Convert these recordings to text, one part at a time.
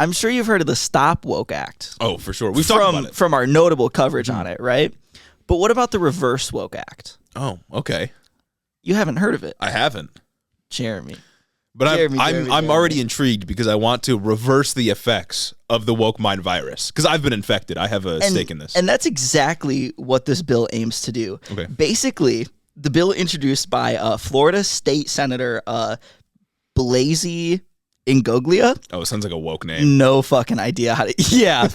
I'm sure you've heard of the Stop Woke Act. Oh, for sure. We've talked about it. From our notable coverage on it, right? But what about the Reverse Woke Act? Oh, okay. You haven't heard of it? I haven't. Jeremy. But I'm already intrigued because I want to reverse the effects of the woke mind virus because I've been infected. I have a stake in this. And that's exactly what this bill aims to do. Okay. Basically, the bill introduced by Florida State Senator Blasey Ingoglia. Oh, it sounds like a woke name. No fucking idea how to... Yeah.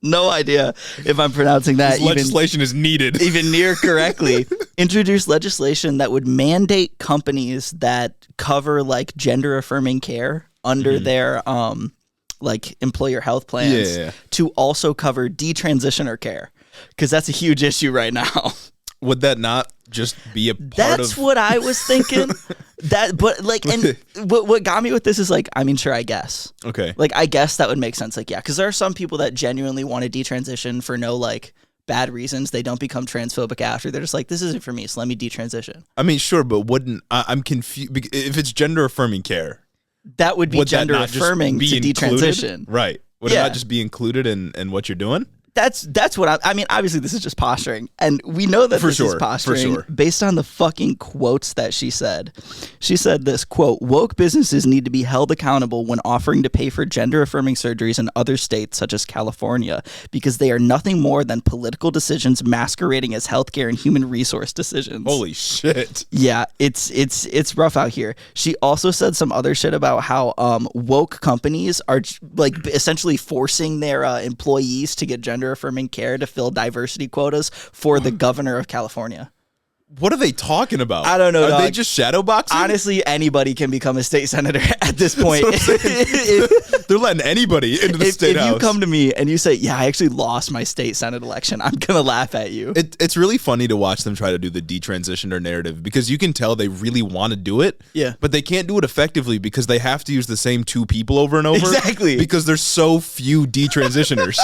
No idea if I'm pronouncing that. This legislation is needed. Even near correctly. Introduced legislation that would mandate companies that cover like gender affirming care under their like employer health plans to also cover detransitioner care, because that's a huge issue right now. Would that not just be a part That's what I was thinking. But like, and what got me with this is like, I mean, sure, I guess. Okay. Like, I guess that would make sense. Like, yeah, because there are some people that genuinely want to detransition for no like bad reasons. They don't become transphobic after. They're just like, this isn't for me, so let me detransition. I mean, sure, but wouldn't I'm confused if it's gender affirming care? That would be gender affirming to detransition, right? Would it not just be included in what you're doing? That's what I mean. Obviously, this is just posturing, and we know that this is posturing based on the fucking quotes that she said. She said this, quote, "Woke businesses need to be held accountable when offering to pay for gender-affirming surgeries in other states such as California, because they are nothing more than political decisions masquerading as healthcare and human resource decisions." Holy shit! Yeah, it's rough out here. She also said some other shit about how woke companies are like essentially forcing their employees to get gender affirming care to fill diversity quotas for the governor of California. What are they talking about? I don't know. Are they just shadowboxing? Honestly, anybody can become a state senator at this point. They're letting anybody into the state house. If you come to me and you say, yeah, I actually lost my state senate election, I'm going to laugh at you. It's really funny to watch them try to do the detransitioner narrative because you can tell they really want to do it. Yeah. But they can't do it effectively because they have to use the same two people over and over. Exactly. Because there's so few detransitioners.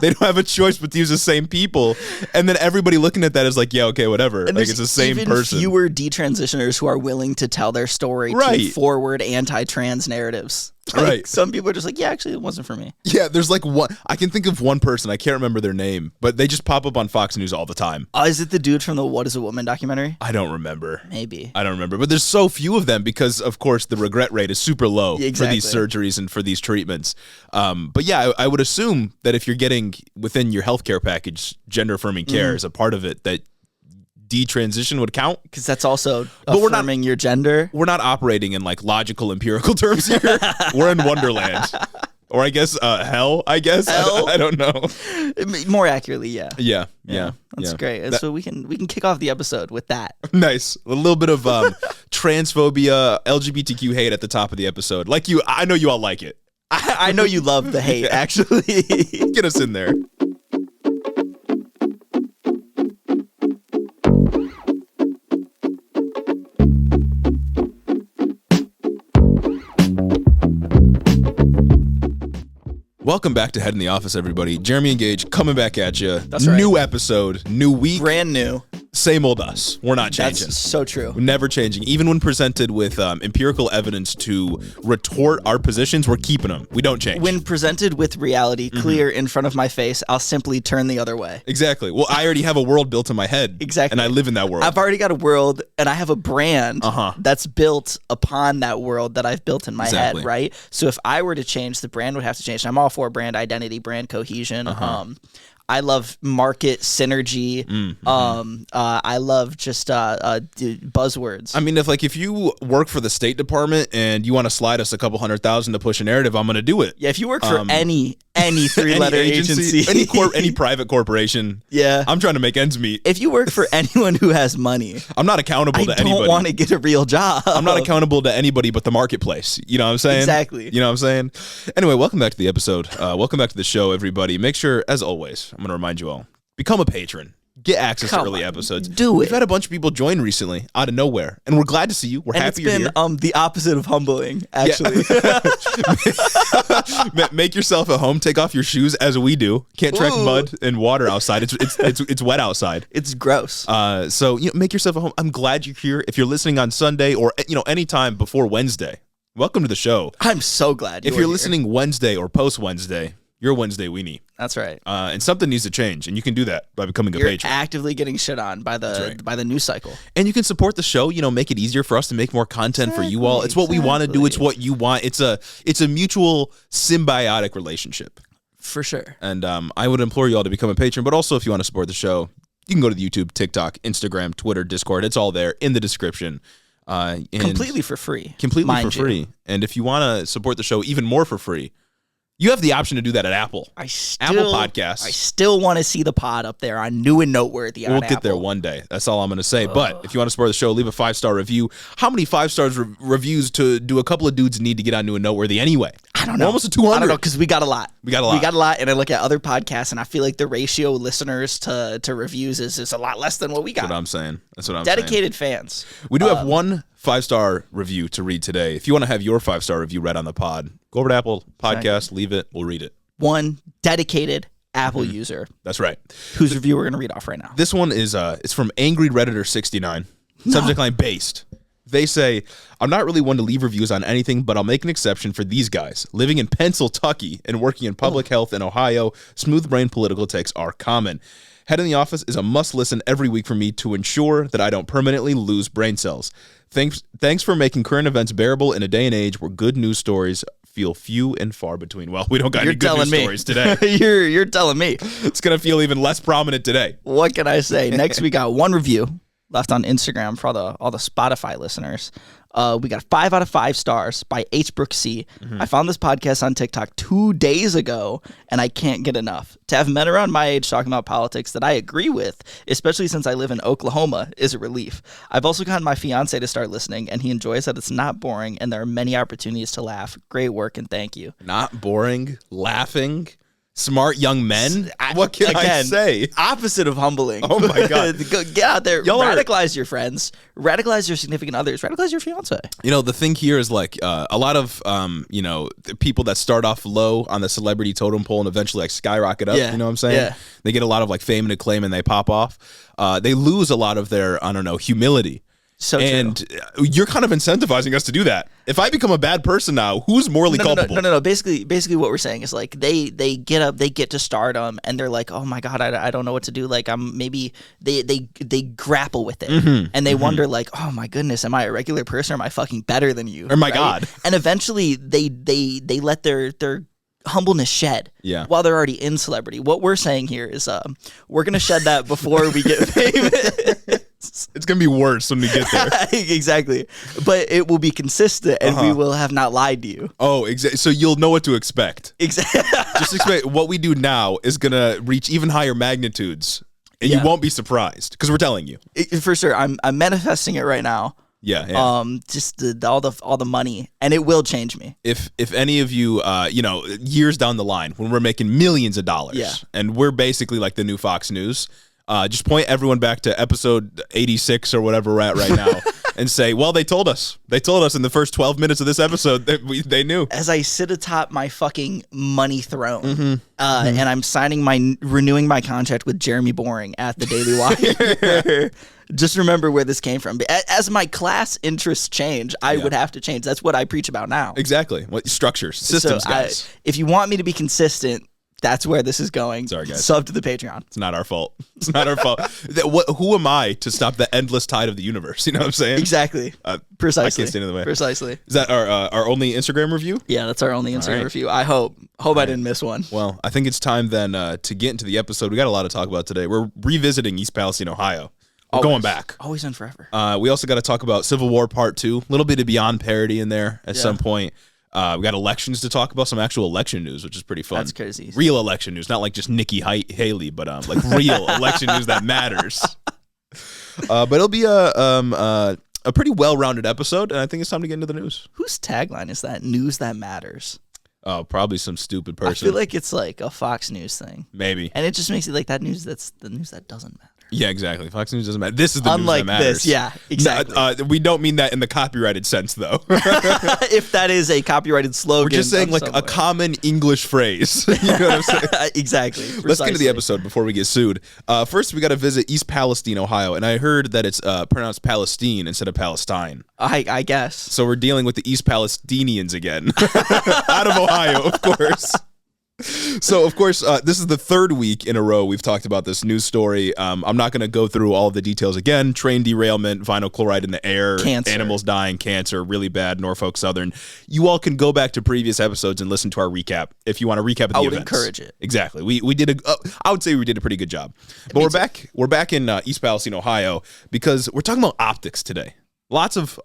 They don't have a choice but to use the same people. And then everybody looking at that is like, yeah, okay, whatever. And like it's the same even person. Fewer detransitioners who are willing to tell their story to forward anti-trans narratives. Like, right. Some people are just like, yeah, actually, it wasn't for me. Yeah, there's like one. I can think of one person. I can't remember their name, but they just pop up on Fox News all the time. Is it the dude from the What is a Woman documentary? I don't remember. Maybe. I don't remember. But there's so few of them because, of course, the regret rate is super low for these surgeries and for these treatments. But yeah, I would assume that if you're getting within your healthcare package, gender-affirming care is a part of it, that detransition would count, because that's also affirming your gender. We're not operating in like logical empirical terms here. We're in Wonderland, or I guess hell. I guess hell? I don't know. More accurately, yeah. That's great. And so we can kick off the episode with that. Nice. A little bit of transphobia, LGBTQ hate at the top of the episode. Like you, I know you all like it. I know you love the hate. Actually, get us in there. Welcome back to Head in the Office, everybody. Jeremy and Gage coming back at you. That's right. New episode, new week. Brand new. Same old us. We're not changing. That's so true. We're never changing. Even when presented with empirical evidence to retort our positions, we're keeping them. We don't change. When presented with reality clear in front of my face, I'll simply turn the other way. Exactly. Well, I already have a world built in my head. Exactly. And I live in that world. I've already got a world, and I have a brand that's built upon that world that I've built in my head, right? So if I were to change, the brand would have to change. And I'm all for brand identity, brand cohesion. I love market synergy. I love just buzzwords. I mean, if you work for the State Department and you want to slide us a couple $100,000 to push a narrative, I'm going to do it. Yeah, if you work for any three-letter agency, any private corporation, yeah, I'm trying to make ends meet. If you work for anyone who has money, I'm not accountable to anybody. I don't want to get a real job. I'm not accountable to anybody but the marketplace. You know what I'm saying? Exactly. You know what I'm saying? Anyway, welcome back to the episode. Welcome back to the show, everybody. Make sure, as always, I'm going to remind you all, become a patron. Get access to early episodes. We've had a bunch of people join recently out of nowhere, and we're glad to see you. We're happy you're here. It's been the opposite of humbling, actually. Yeah. Make yourself at home. Take off your shoes as we do. Can't track mud and water outside. It's wet outside. It's gross. So make yourself at home. I'm glad you're here. If you're listening on Sunday or anytime before Wednesday, welcome to the show. I'm so glad if you're listening Wednesday or post-Wednesday, you're Wednesday weenie. That's right. And something needs to change, and you can do that by becoming a patron. You're actively getting shit on by the news cycle. And you can support the show, make it easier for us to make more content for you all. It's what we want to do. It's what you want. It's a mutual symbiotic relationship. For sure. And I would implore you all to become a patron, but also if you want to support the show, you can go to the YouTube, TikTok, Instagram, Twitter, Discord. It's all there in the description. Completely for free. Completely for free. And if you want to support the show even more for free, you have the option to do that at Apple. Apple Podcasts. I still want to see the pod up there on New and Noteworthy on We'll Apple. get there one day. That's all I'm going to say. But if you want to support the show, leave a 5-star review. How many 5-stars reviews do a couple of dudes need to get on New and Noteworthy anyway? I don't know. We're almost at 200. I don't know, because we got a lot. We got a lot. And I look at other podcasts, and I feel like the ratio listeners to reviews is a lot less than what we got. That's what I'm saying. Dedicated fans. We do have one 5-star review to read today. If you want to have your 5-star review read on the pod, go over to Apple Podcasts, leave it, we'll read it. One dedicated Apple user. That's right. Whose review we're going to read off right now. This one is it's from Angry Redditor 69. Subject line based. They say, I'm not really one to leave reviews on anything, but I'll make an exception for these guys. Living in Pennsylvania and working in public health in Ohio, smooth brain political takes are common. Head in the Office is a must listen every week for me to ensure that I don't permanently lose brain cells. Thanks for making current events bearable in a day and age where good news stories feel few and far between. Well, we don't got any good news stories today. You're telling me. It's going to feel even less prominent today. What can I say? Next, we got one review left on Instagram for all the Spotify listeners. We got 5 out of 5 stars by H. Brooke C. I found this podcast on TikTok 2 days ago, and I can't get enough. To have men around my age talking about politics that I agree with, especially since I live in Oklahoma, is a relief. I've also gotten my fiance to start listening, and he enjoys that it's not boring, and there are many opportunities to laugh. Great work, and thank you. Not boring, laughing. Smart young men? What can I say? Opposite of humbling. Oh, my God. Get out there. Radicalize your friends. Radicalize your significant others. Radicalize your fiance. The thing here is like a lot of, people that start off low on the celebrity totem pole and eventually like skyrocket up. Yeah. You know what I'm saying? Yeah. They get a lot of like fame and acclaim and they pop off. They lose a lot of their, humility. So and you're kind of incentivizing us to do that. If I become a bad person now, who's morally culpable? No. Basically, what we're saying is like they get up, they get to stardom, and they're like, oh my God, I don't know what to do. Like maybe they grapple with it, and they wonder like, oh my goodness, am I a regular person? Or am I fucking better than you? Or my God. And eventually they let their humbleness shed while they're already in celebrity. What we're saying here is we're gonna shed that before we get famous. It's going to be worse when we get there. Exactly. But it will be consistent, and we will have not lied to you. Oh, exactly. So you'll know what to expect. Exactly. Just expect what we do now is going to reach even higher magnitudes, and you won't be surprised because we're telling you. For sure. I'm manifesting it right now. Yeah. Just all the money, and it will change me. If any of you, years down the line when we're making millions of dollars, and we're basically like the new Fox News. Just point everyone back to episode 86 or whatever we're at right now and say, well, they told us in the first 12 minutes of this episode that they knew. As I sit atop my fucking money throne and I'm renewing my contract with Jeremy Boring at the Daily Wire. Just remember where this came from. As my class interests change, I would have to change. That's what I preach about now. Exactly. What structures, systems, guys. If you want me to be consistent, that's where this is going. Sorry, guys. Sub to the Patreon. It's not our fault. It's not our fault. Who am I to stop the endless tide of the universe? You know what I'm saying? Exactly. Precisely. I can't stand in the way. Precisely. Is that our only Instagram review? Yeah, that's our only Instagram review. I hope I didn't miss one. Well, I think it's time then to get into the episode. We got a lot to talk about today. We're revisiting East Palestine, Ohio. We're going back. Always and forever. We also got to talk about Civil War Part 2. A little bit of Beyond Parody in there at some point. We got elections to talk about, some actual election news, which is pretty fun. That's crazy. Real election news, not like just Nikki Haley, but like real election news that matters. But it'll be a pretty well-rounded episode, and I think it's time to get into the news. Whose tagline is that? News that matters. Oh, probably some stupid person. I feel like it's like a Fox News thing. Maybe. And it just makes it like that news that's the news that doesn't matter. Yeah, exactly. Fox News doesn't matter. This is the Unlike news that matters. This, yeah, exactly. We don't mean that in the copyrighted sense, though. If that is a copyrighted slogan. We're just saying like a common English phrase. You know what I'm saying? Exactly. Precisely. Let's get to the episode before we get sued. First, we got to visit East Palestine, Ohio, and I heard that it's pronounced Palestine instead of Palestine. I guess. So we're dealing with the East Palestinians again. Out of Ohio, of course. So, of course, this is the third week in a row we've talked about this news story. I'm not going to go through all of the details again. Train derailment, vinyl chloride in the air, cancer. Animals dying, cancer, really bad, Norfolk Southern. You all can go back to previous episodes and listen to our recap if you want to recap of the events. I would encourage it. Exactly. We did I would say we did a pretty good job. But we're back in East Palestine, Ohio, because we're talking about optics today. Lots of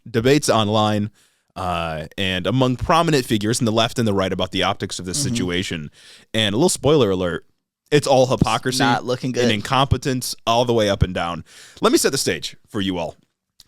debates online. And among prominent figures in the left and the right about the optics of this situation. And a little spoiler alert, it's all hypocrisy, not looking good, and incompetence all the way up and down. Let me set the stage for you all.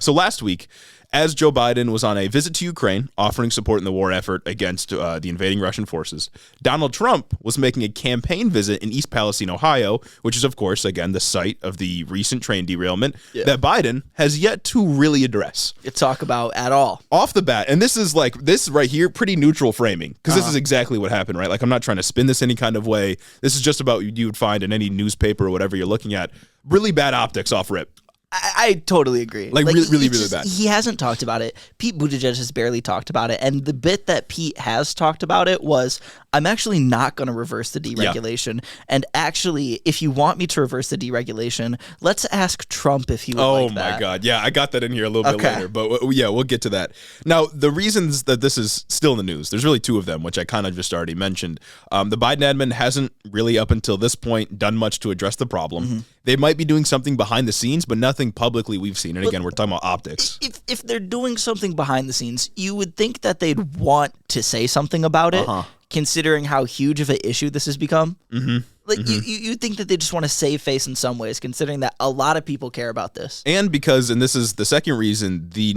So last week, as Joe Biden was on a visit to Ukraine, offering support in the war effort against the invading Russian forces, Donald Trump was making a campaign visit in East Palestine, Ohio, which is, of course, again, the site of the recent train derailment that Biden has yet to really address. Talk about at all. Off the bat, and this is like, this right here, pretty neutral framing, because this is exactly what happened, right? Like, I'm not trying to spin this any kind of way. This is just about what you would find in any newspaper or whatever you're looking at. Really bad optics off rip. I totally agree. Like really bad. He hasn't talked about it. Pete Buttigieg has barely talked about it. And the bit that Pete has talked about it was, I'm actually not going to reverse the deregulation. Yeah. And actually, if you want me to reverse the deregulation, let's ask Trump if he would like that. Oh, my God. Yeah, I got that in here a little bit later. But yeah, we'll get to that. Now, the reasons that this is still in the news, there's really two of them, which I kind of just already mentioned. The Biden admin hasn't really, up until this point, done much to address the problem. They might be doing something behind the scenes, but nothing publicly we've seen. And again, we're talking about optics. If they're doing something behind the scenes, you would think that they'd want to say something about it, considering how huge of an issue this has become. You think that they just want to save face in some ways, considering that a lot of people care about this. And because, and this is the second reason, the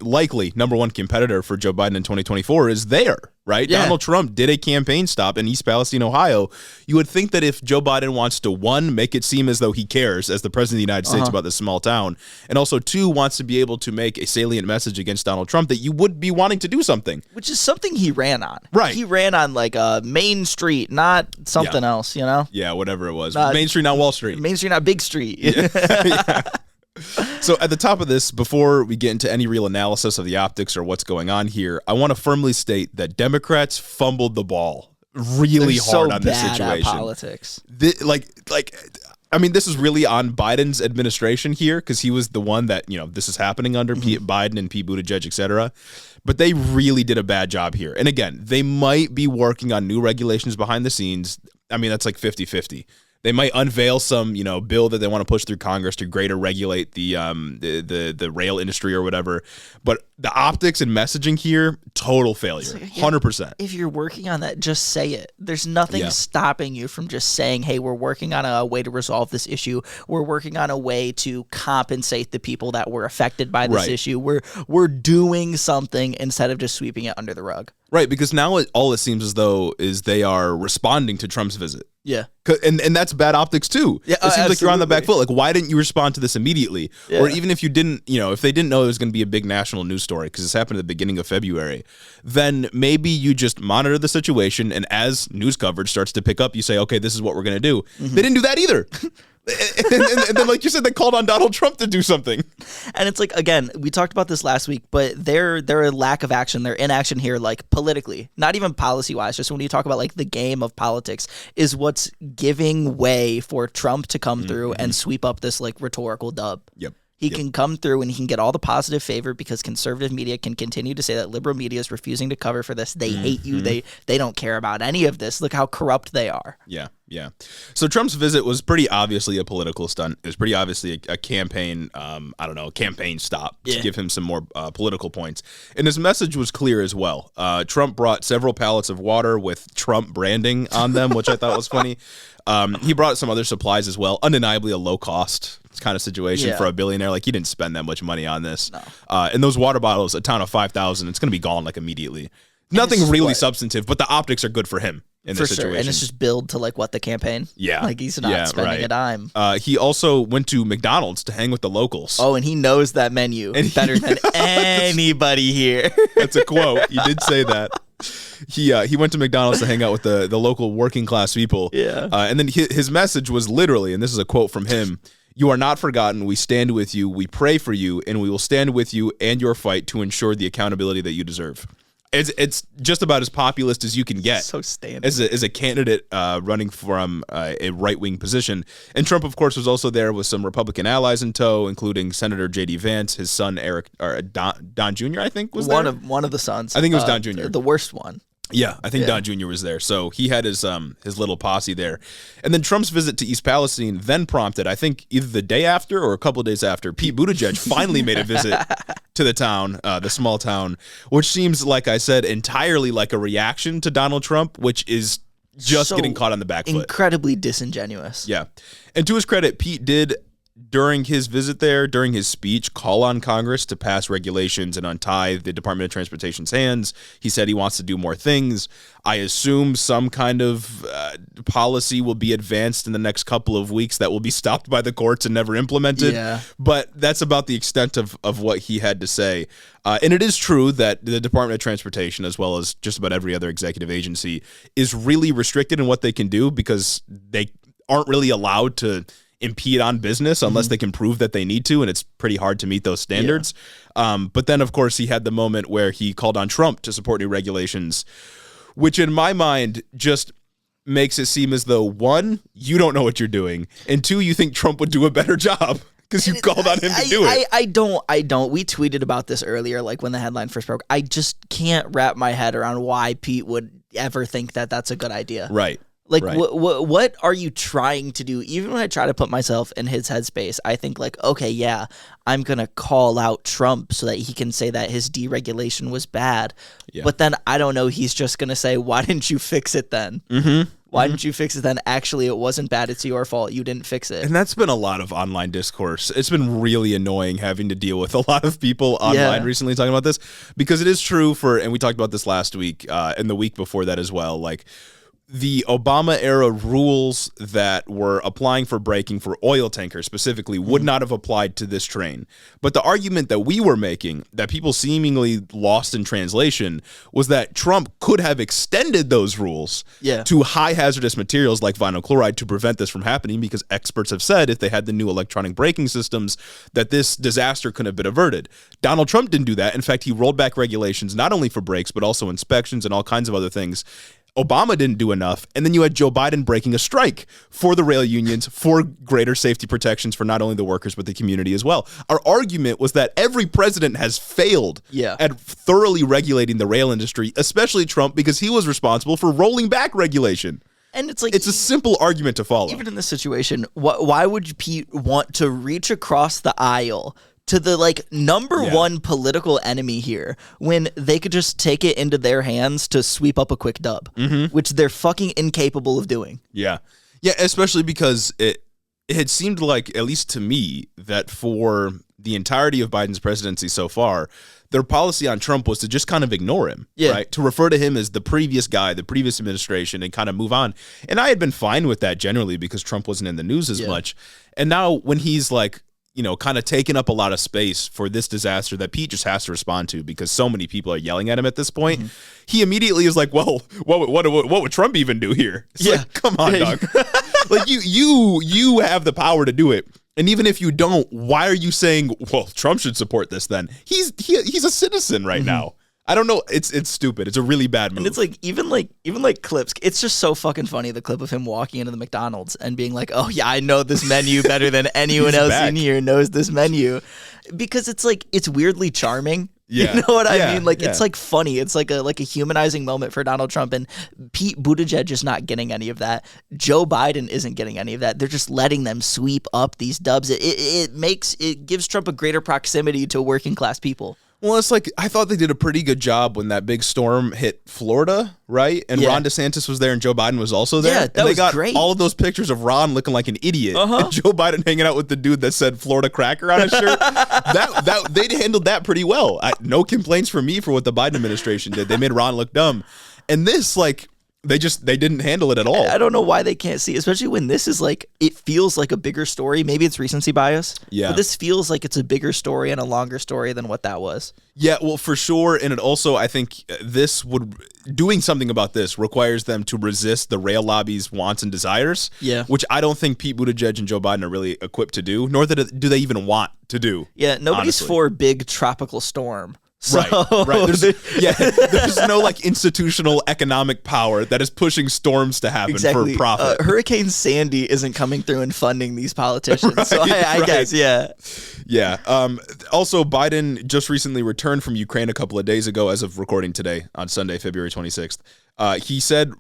likely number one competitor for Joe Biden in 2024 is there, right? Yeah. Donald Trump did a campaign stop in East Palestine, Ohio. You would think that if Joe Biden wants to, one, make it seem as though he cares as the president of the United States about this small town, and also two, wants to be able to make a salient message against Donald Trump, that you would be wanting to do something. Which is something he ran on. Right. He ran on like a Main Street, not something else, you know? Yeah, whatever it was. Main Street, not Wall Street. Main Street, not Big Street. Yeah. So at the top of this, before we get into any real analysis of the optics or what's going on here, I want to firmly state that Democrats fumbled the ball really hard on this situation. At politics. I mean, this is really on Biden's administration here, because he was the one that, this is happening under Biden and Pete Buttigieg, et cetera. But they really did a bad job here. And again, they might be working on new regulations behind the scenes. I mean, that's like 50-50. They might unveil some, bill that they want to push through Congress to greater regulate the rail industry or whatever. But the optics and messaging here, total failure, 100%. If you're working on that, just say it. There's nothing stopping you from just saying, hey, we're working on a way to resolve this issue. We're working on a way to compensate the people that were affected by this issue. We're doing something instead of just sweeping it under the rug. Right, because now all it seems as though is they are responding to Trump's visit. Yeah. And that's bad optics too. Yeah, it seems like you're on the back foot. Like, why didn't you respond to this immediately? Yeah. Or even if you didn't, if they didn't know it was going to be a big national news story, because this happened at the beginning of February, then maybe you just monitor the situation, and as news coverage starts to pick up, you say, okay, this is what we're going to do. They didn't do that either. and then, like you said, they called on Donald Trump to do something. And it's like, again, we talked about this last week, but their lack of action, their inaction here, like politically, not even policy-wise, just when you talk about like the game of politics, is what's giving way for Trump to come through and sweep up this like rhetorical dub. Yep. He can come through and he can get all the positive favor because conservative media can continue to say that liberal media is refusing to cover for this. They hate you. They don't care about any of this. Look how corrupt they are. Yeah. Yeah. So Trump's visit was pretty obviously a political stunt. It was pretty obviously a campaign, campaign stop to give him some more political points. And his message was clear as well. Trump brought several pallets of water with Trump branding on them, which I thought was funny. He brought some other supplies as well. Undeniably a low cost kind of situation for a billionaire. Like, he didn't spend that much money on this. No. And those water bottles, a town of 5,000, it's going to be gone like immediately. Nothing really substantive, but the optics are good for him. in this situation. And it's just billed to like what the campaign. Yeah. Like he's not spending a dime. He also went to McDonald's to hang with the locals. Oh, and he knows that menu better than anybody here. That's a quote. He did say that. He went to McDonald's to hang out with the local working class people. Yeah. And then his message was literally, and this is a quote from him, "You are not forgotten. We stand with you. We pray for you, and we will stand with you and your fight to ensure the accountability that you deserve." It's just about as populist as you can get. So standard. As a candidate running from a right-wing position. And Trump, of course, was also there with some Republican allies in tow, including Senator J.D. Vance, his son Don Jr., I think, was one there? One of the sons. I think it was Don Jr. The worst one. Yeah, I think Don Jr. was there. So he had his little posse there. And then Trump's visit to East Palestine then prompted, I think either the day after or a couple of days after, Pete Buttigieg finally made a visit to the town, the small town, which seems, like I said, entirely like a reaction to Donald Trump, which is just getting caught on the back foot. Incredibly disingenuous. Yeah. And to his credit, Pete did, during his visit there, during his speech, call on Congress to pass regulations and untie the Department of Transportation's hands. He said he wants to do more things. I assume some kind of policy will be advanced in the next couple of weeks that will be stopped by the courts and never implemented. Yeah. But that's about the extent of what he had to say. And it is true that the Department of Transportation, as well as just about every other executive agency, is really restricted in what they can do because they aren't really allowed to impede on business unless they can prove that they need to, and it's pretty hard to meet those standards. But then, of course, he had the moment where he called on Trump to support new regulations, which in my mind just makes it seem as though, one, you don't know what you're doing, and two, you think Trump would do a better job because you called on him to do it. I don't. We tweeted about this earlier, like when the headline first broke. I just can't wrap my head around why Pete would ever think that that's a good idea. Right. Like, right. What are you trying to do? Even when I try to put myself in his headspace, I think like, okay, yeah, I'm going to call out Trump so that he can say that his deregulation was bad. Yeah. But then I don't know, he's just going to say, why didn't you fix it then? Mm-hmm. Why didn't you fix it then? Actually, it wasn't bad. It's your fault. You didn't fix it. And that's been a lot of online discourse. It's been really annoying having to deal with a lot of people online recently talking about this, because it is true and we talked about this last week and the week before that as well, like, the Obama-era rules that were applying for braking for oil tankers specifically would not have applied to this train. But the argument that we were making, that people seemingly lost in translation, was that Trump could have extended those rules to high hazardous materials like vinyl chloride to prevent this from happening, because experts have said if they had the new electronic braking systems that this disaster could have been averted. Donald Trump didn't do that. In fact, he rolled back regulations not only for brakes but also inspections and all kinds of other things. Obama didn't do enough, and then you had Joe Biden breaking a strike for the rail unions for greater safety protections for not only the workers but the community as well. Our argument was that every president has failed at thoroughly regulating the rail industry, especially Trump, because he was responsible for rolling back regulation. And it's like, it's a simple argument to follow. Even in this situation, why would Pete want to reach across the aisle to the like number one political enemy here when they could just take it into their hands to sweep up a quick dub, which they're fucking incapable of doing. Yeah, especially because it had seemed like, at least to me, that for the entirety of Biden's presidency so far, their policy on Trump was to just kind of ignore him, right? To refer to him as the previous guy, the previous administration, and kind of move on. And I had been fine with that generally because Trump wasn't in the news as much. And now when he's like, you know, kind of taking up a lot of space for this disaster that Pete just has to respond to because so many people are yelling at him at this point, he immediately is like, well, what would Trump even do here? It's like, come on, dog. Like, you have the power to do it. And even if you don't, why are you saying, well, Trump should support this then? He's a citizen right now. I don't know. It's stupid. It's a really bad move. And it's like even clips. It's just so fucking funny, the clip of him walking into the McDonald's and being like, "Oh yeah, I know this menu better than anyone else in here knows this menu," because it's like, it's weirdly charming. Yeah. You know what I mean? Like, it's like funny. It's like a humanizing moment for Donald Trump, and Pete Buttigieg is not getting any of that. Joe Biden isn't getting any of that. They're just letting them sweep up these dubs. It gives Trump a greater proximity to working class people. Well, it's like, I thought they did a pretty good job when that big storm hit Florida, right? And Ron DeSantis was there and Joe Biden was also there. Yeah, that was great. They got all of those pictures of Ron looking like an idiot. And Joe Biden hanging out with the dude that said Florida cracker on his shirt. They handled that pretty well. No complaints from me for what the Biden administration did. They made Ron look dumb. And this, like, They didn't handle it at all. I don't know why they can't see, especially when this is like, it feels like a bigger story. Maybe it's recency bias. Yeah. But this feels like it's a bigger story and a longer story than what that was. Yeah, well, for sure. And it also, I think doing something about this requires them to resist the rail lobby's wants and desires. Yeah. Which I don't think Pete Buttigieg and Joe Biden are really equipped to do, nor do they even want to do. Yeah, nobody's for a big tropical storm. So Right. There's no like institutional economic power that is pushing storms to happen for profit. Hurricane Sandy isn't coming through and funding these politicians. So I guess, yeah. Yeah. Also, Biden just recently returned from Ukraine a couple of days ago, as of recording today on Sunday, February 26th. He said,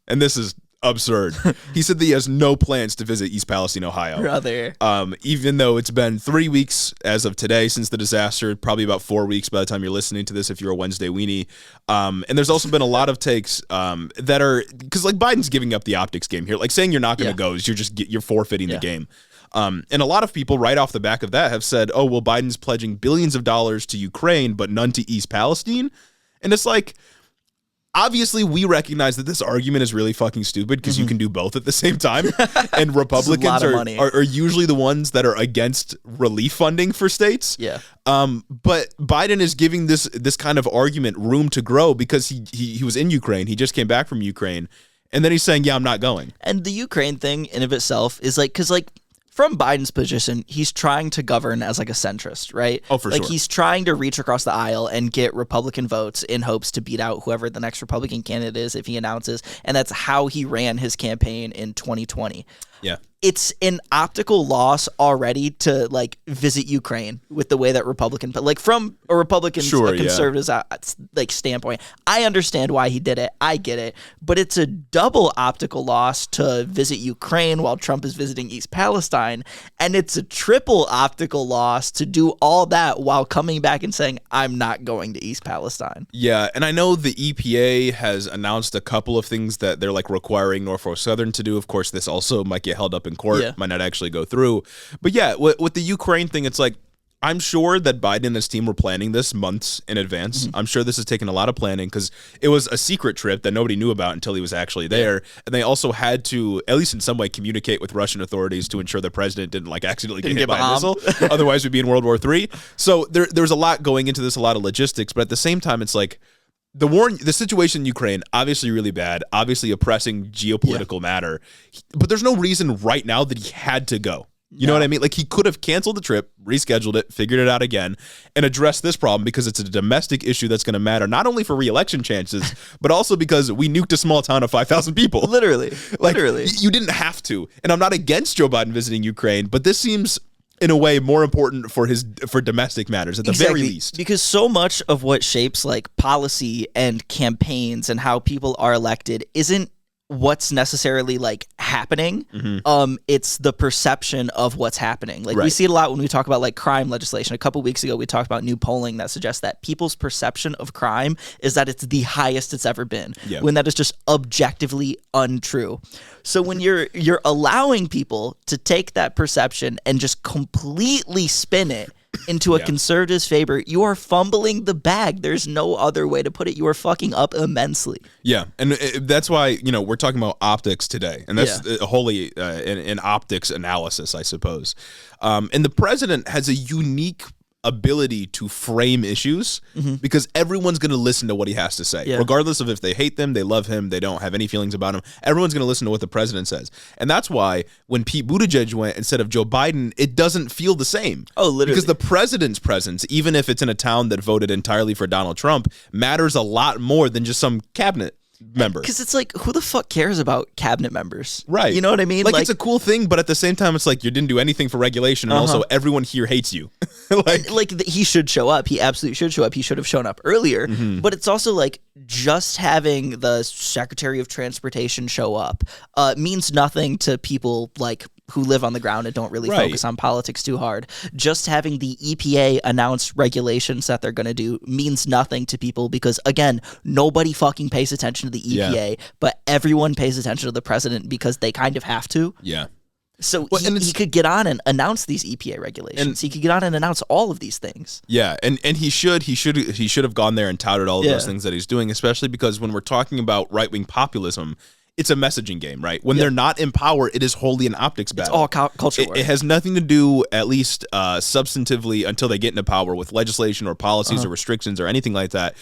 and this is absurd. He said that he has no plans to visit East Palestine, Ohio. Brother. Even though it's been 3 weeks as of today since the disaster, probably about 4 weeks by the time you're listening to this if you're a Wednesday weenie. And there's also been a lot of takes that are, because like Biden's giving up the optics game here. Like saying you're not going to go is you're forfeiting the game. And a lot of people right off the back of that have said, oh, well, Biden's pledging billions of dollars to Ukraine, but none to East Palestine. And it's like, obviously, we recognize that this argument is really fucking stupid because you can do both at the same time. And Republicans are usually the ones that are against relief funding for states. Yeah. But Biden is giving this kind of argument room to grow because he was in Ukraine. He just came back from Ukraine. And then he's saying, yeah, I'm not going. And the Ukraine thing in of itself is like, because like, from Biden's position, he's trying to govern as like a centrist, right? Oh, for sure. Like he's trying to reach across the aisle and get Republican votes in hopes to beat out whoever the next Republican candidate is if he announces. And that's how he ran his campaign in 2020. Yeah. It's an optical loss already to like visit Ukraine with the way that Republican, but like from a Republican, a conservative's like standpoint, I understand why he did it. I get it, but it's a double optical loss to visit Ukraine while Trump is visiting East Palestine, and it's a triple optical loss to do all that while coming back and saying I'm not going to East Palestine. Yeah, and I know the EPA has announced a couple of things that they're like requiring Norfolk Southern to do. Of course, this also might get held up in court, might not actually go through. But yeah, with the Ukraine thing, it's like, I'm sure that Biden and his team were planning this months in advance. I'm sure this has taken a lot of planning because it was a secret trip that nobody knew about until he was actually there. And they also had to, at least in some way, communicate with Russian authorities to ensure the president didn't like accidentally get hit by a missile. Otherwise, we'd be in World War III. So there's a lot going into this, a lot of logistics. But at the same time, it's like, the situation in Ukraine, obviously really bad, obviously a pressing geopolitical matter, but there's no reason right now that he had to go. You know what I mean? Like he could have canceled the trip, rescheduled it, figured it out again, and addressed this problem because it's a domestic issue that's going to matter not only for re-election chances, but also because we nuked a small town of 5,000 people. Literally. You didn't have to. And I'm not against Joe Biden visiting Ukraine, but this seems in a way more important for domestic matters at the very least. Because so much of what shapes like policy and campaigns and how people are elected isn't what's necessarily like happening. It's the perception of what's happening. Like we see it a lot when we talk about like crime legislation. A couple weeks ago we talked about new polling that suggests that people's perception of crime is that it's the highest it's ever been, when that is just objectively untrue. So when you're allowing people to take that perception and just completely spin it into a conservative's favor, you are fumbling the bag. There's no other way to put it. You are fucking up immensely. Yeah, and that's why, we're talking about optics today, and that's wholly an optics analysis, I suppose. And the president has a unique ability to frame issues because everyone's going to listen to what he has to say, regardless of if they hate them, they love him, they don't have any feelings about him. Everyone's going to listen to what the president says. And that's why when Pete Buttigieg went instead of Joe Biden, it doesn't feel the same. Oh, literally. Because the president's presence, even if it's in a town that voted entirely for Donald Trump, matters a lot more than just some cabinet member. Because it's like, who the fuck cares about cabinet members? Right. You know what I mean? Like it's a cool thing, but at the same time, it's like you didn't do anything for regulation, and also everyone here hates you. He should show up. He absolutely should show up. He should have shown up earlier. But it's also like just having the Secretary of Transportation show up means nothing to people like who live on the ground and don't really focus on politics too hard. Just having the EPA announce regulations that they're going to do means nothing to people because, again, nobody fucking pays attention to the EPA, but everyone pays attention to the president because they kind of have to. Yeah. So he could get on and announce these EPA regulations. He could get on and announce all of these things. Yeah, and he should have gone there and touted all of those things that he's doing, especially because when we're talking about right-wing populism, it's a messaging game, right? When they're not in power, it is wholly an optics battle. It's all culture war. It has nothing to do, at least substantively, until they get into power with legislation or policies or restrictions or anything like that.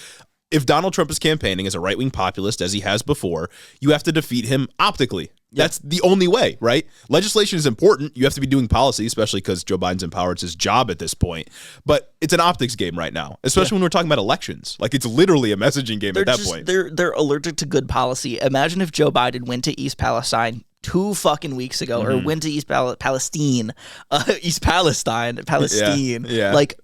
If Donald Trump is campaigning as a right-wing populist, as he has before, you have to defeat him optically. That's the only way, right? Legislation is important. You have to be doing policy, especially because Joe Biden's in power. It's his job at this point. But it's an optics game right now, especially when we're talking about elections. Like, it's literally a messaging game at that point. They're allergic to good policy. Imagine if Joe Biden went to East Palestine 2 fucking weeks ago, or went to East Palestine, like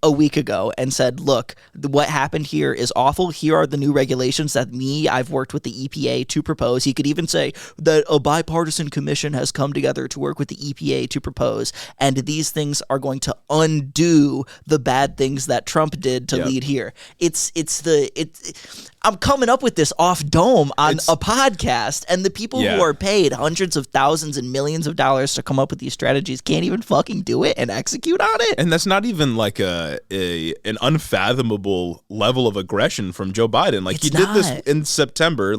a week ago, and said, look, what happened here is awful. Here are the new regulations that I've worked with the EPA to propose. He could even say that a bipartisan commission has come together to work with the EPA to propose, and these things are going to undo the bad things that Trump did to lead here. I'm coming up with this off dome on a podcast, and the people who are paid hundreds of thousands and millions of dollars to come up with these strategies can't even fucking do it and execute on it. And that's not even like an unfathomable level of aggression from Joe Biden. Like, he did this in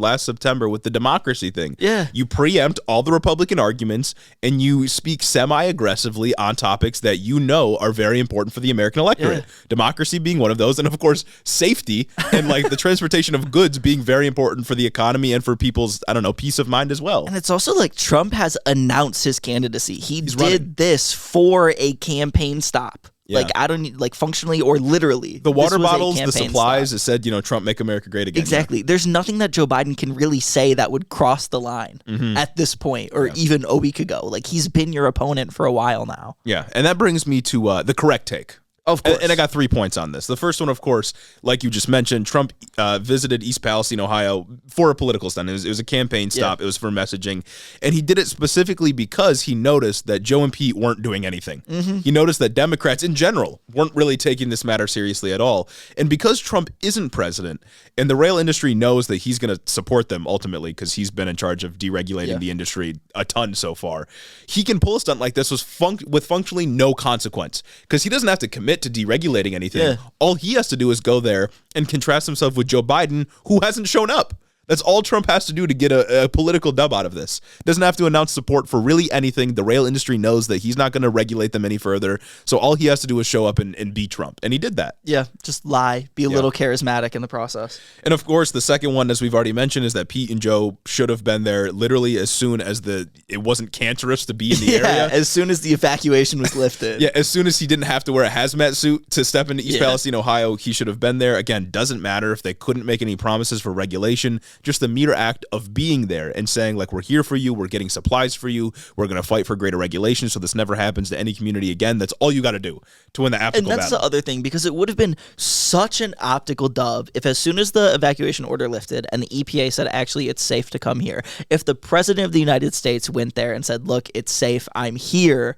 last September with the democracy thing. Yeah. You preempt all the Republican arguments, and you speak semi-aggressively on topics that you know are very important for the American electorate. Yeah. Democracy being one of those, and of course, safety and like the transportation of goods being very important for the economy and for people's, peace of mind as well. And it's also like Trump has announced his candidacy. He's running this for a campaign stop. Yeah. Like, I don't need, like, functionally or literally. The water bottles, the supplies, it said, Trump make America great again. Exactly. There's nothing that Joe Biden can really say that would cross the line at this point, or even a week ago. Like, he's been your opponent for a while now. Yeah, and that brings me to the correct take. Of course. And I got 3 points on this. The first one, of course, like you just mentioned, Trump visited East Palestine, Ohio for a political stunt. It was a campaign stop. It was for messaging. And he did it specifically because he noticed that Joe and Pete weren't doing anything. He noticed that Democrats in general weren't really taking this matter seriously at all. And because Trump isn't president, and the rail industry knows that he's going to support them ultimately because he's been in charge of deregulating the industry a ton so far, he can pull a stunt like this with functionally no consequence because he doesn't have to commit to deregulating anything. Yeah. All he has to do is go there and contrast himself with Joe Biden, who hasn't shown up. That's all Trump has to do to get a political dub out of this. Doesn't have to announce support for really anything. The rail industry knows that he's not going to regulate them any further. So all he has to do is show up and beat Trump. And he did that. Yeah, just lie. Be a little charismatic in the process. And of course, the second one, as we've already mentioned, is that Pete and Joe should have been there literally as soon as it wasn't cancerous to be in the area. As soon as the evacuation was lifted. As soon as he didn't have to wear a hazmat suit to step into East Palestine, Ohio, he should have been there. Again, doesn't matter if they couldn't make any promises for regulation. Just the mere act of being there and saying, like, we're here for you, we're getting supplies for you, we're going to fight for greater regulation so this never happens to any community again. That's all you got to do to win the optical battle. And that's the other thing, because it would have been such an optical dub if as soon as the evacuation order lifted and the EPA said, actually, it's safe to come here, if the president of the United States went there and said, look, it's safe, I'm here,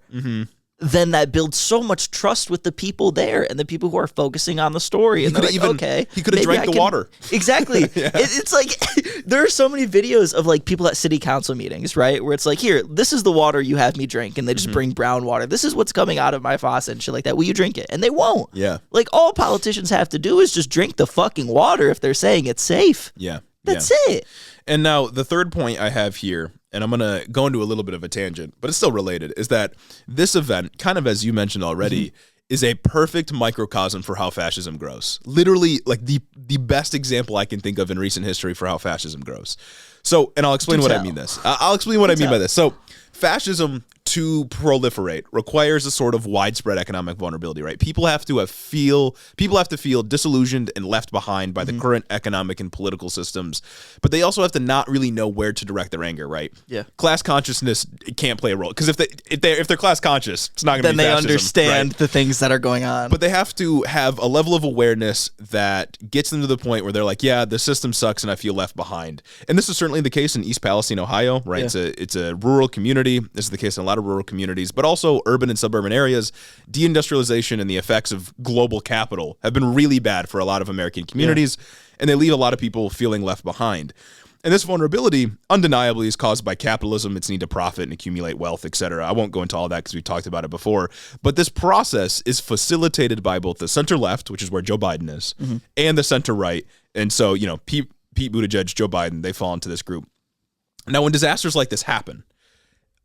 then that builds so much trust with the people there and the people who are focusing on the story. And they're like, okay. He could have drank the water. Exactly. It's like, there are so many videos of like people at city council meetings, right? Where it's like, here, this is the water you have me drink. And they just bring brown water. This is what's coming out of my faucet and shit like that. Will you drink it? And they won't. Yeah. Like, all politicians have to do is just drink the fucking water if they're saying it's safe. Yeah. That's it. And now the third point I have here, and I'm going to go into a little bit of a tangent, but it's still related, is that this event, kind of as you mentioned already, is a perfect microcosm for how fascism grows. Literally, like the best example I can think of in recent history for how fascism grows. So, and I'll explain what I mean this. I'll explain what I mean by this. So, fascism, to proliferate, requires a sort of widespread economic vulnerability, right? People have to feel disillusioned and left behind by the current economic and political systems, but they also have to not really know where to direct their anger, right? Yeah. Class consciousness can't play a role, because if they're class conscious, it's not going to be fascism. Then they understand the things that are going on. But they have to have a level of awareness that gets them to the point where they're like, yeah, the system sucks and I feel left behind. And this is certainly the case in East Palestine, Ohio, right? Yeah. It's a rural community. This is the case in a lot of rural communities, but also urban and suburban areas. Deindustrialization and the effects of global capital have been really bad for a lot of American communities, and they leave a lot of people feeling left behind. And this vulnerability undeniably is caused by capitalism, its need to profit and accumulate wealth, etc. I won't go into all that because we talked about it before. But this process is facilitated by both the center left, which is where Joe Biden is, and the center right. And so, Pete Buttigieg, Joe Biden, they fall into this group. Now, when disasters like this happen,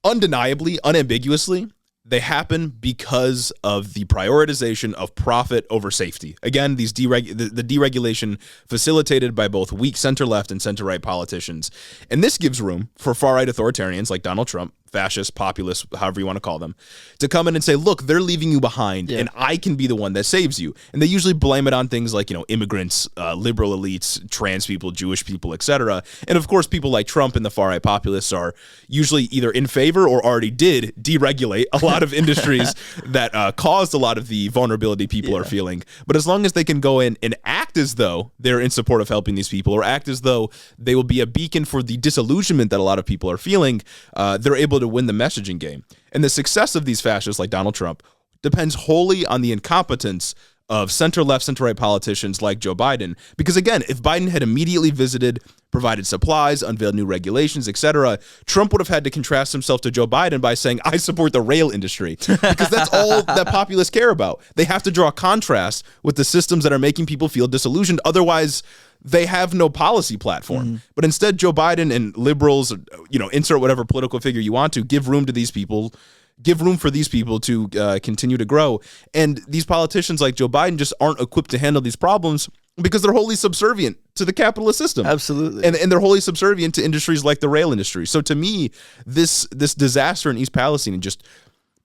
undeniably, unambiguously, they happen because of the prioritization of profit over safety. Again, the deregulation facilitated by both weak center-left and center-right politicians. And this gives room for far-right authoritarians like Donald Trump, fascists, populists, however you want to call them, to come in and say, look, they're leaving you behind, and I can be the one that saves you. And they usually blame it on things like, immigrants, liberal elites, trans people, Jewish people, etc. And of course, people like Trump and the far-right populists are usually either in favor or already did deregulate a lot of industries that caused a lot of the vulnerability people are feeling. But as long as they can go in and act as though they're in support of helping these people, or act as though they will be a beacon for the disillusionment that a lot of people are feeling, they're able to win the messaging game. And the success of these fascists like Donald Trump depends wholly on the incompetence of center-left, center-right politicians like Joe Biden. Because again, if Biden had immediately visited, provided supplies, unveiled new regulations, etc., Trump would have had to contrast himself to Joe Biden by saying, I support the rail industry. Because that's all that populists care about. They have to draw a contrast with the systems that are making people feel disillusioned. Otherwise, they have no policy platform. But instead, Joe Biden and liberals, insert whatever political figure you want to, give room for these people to continue to grow. And these politicians like Joe Biden just aren't equipped to handle these problems because they're wholly subservient to the capitalist system. Absolutely. And they're wholly subservient to industries like the rail industry. So to me, this disaster in East Palestine just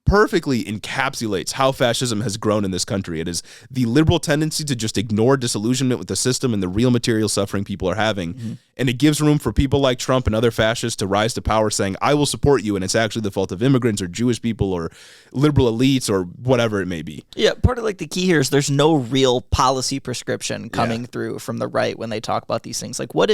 perfectly encapsulates how fascism has grown in this country. It is the liberal tendency to just ignore disillusionment with the system and the real material suffering people are having. And it gives room for people like Trump and other fascists to rise to power saying, I will support you, and it's actually the fault of immigrants or Jewish people or liberal elites or whatever it may be. Yeah, part of the key here is there's no real policy prescription coming through from the right when they talk about these things. Like, what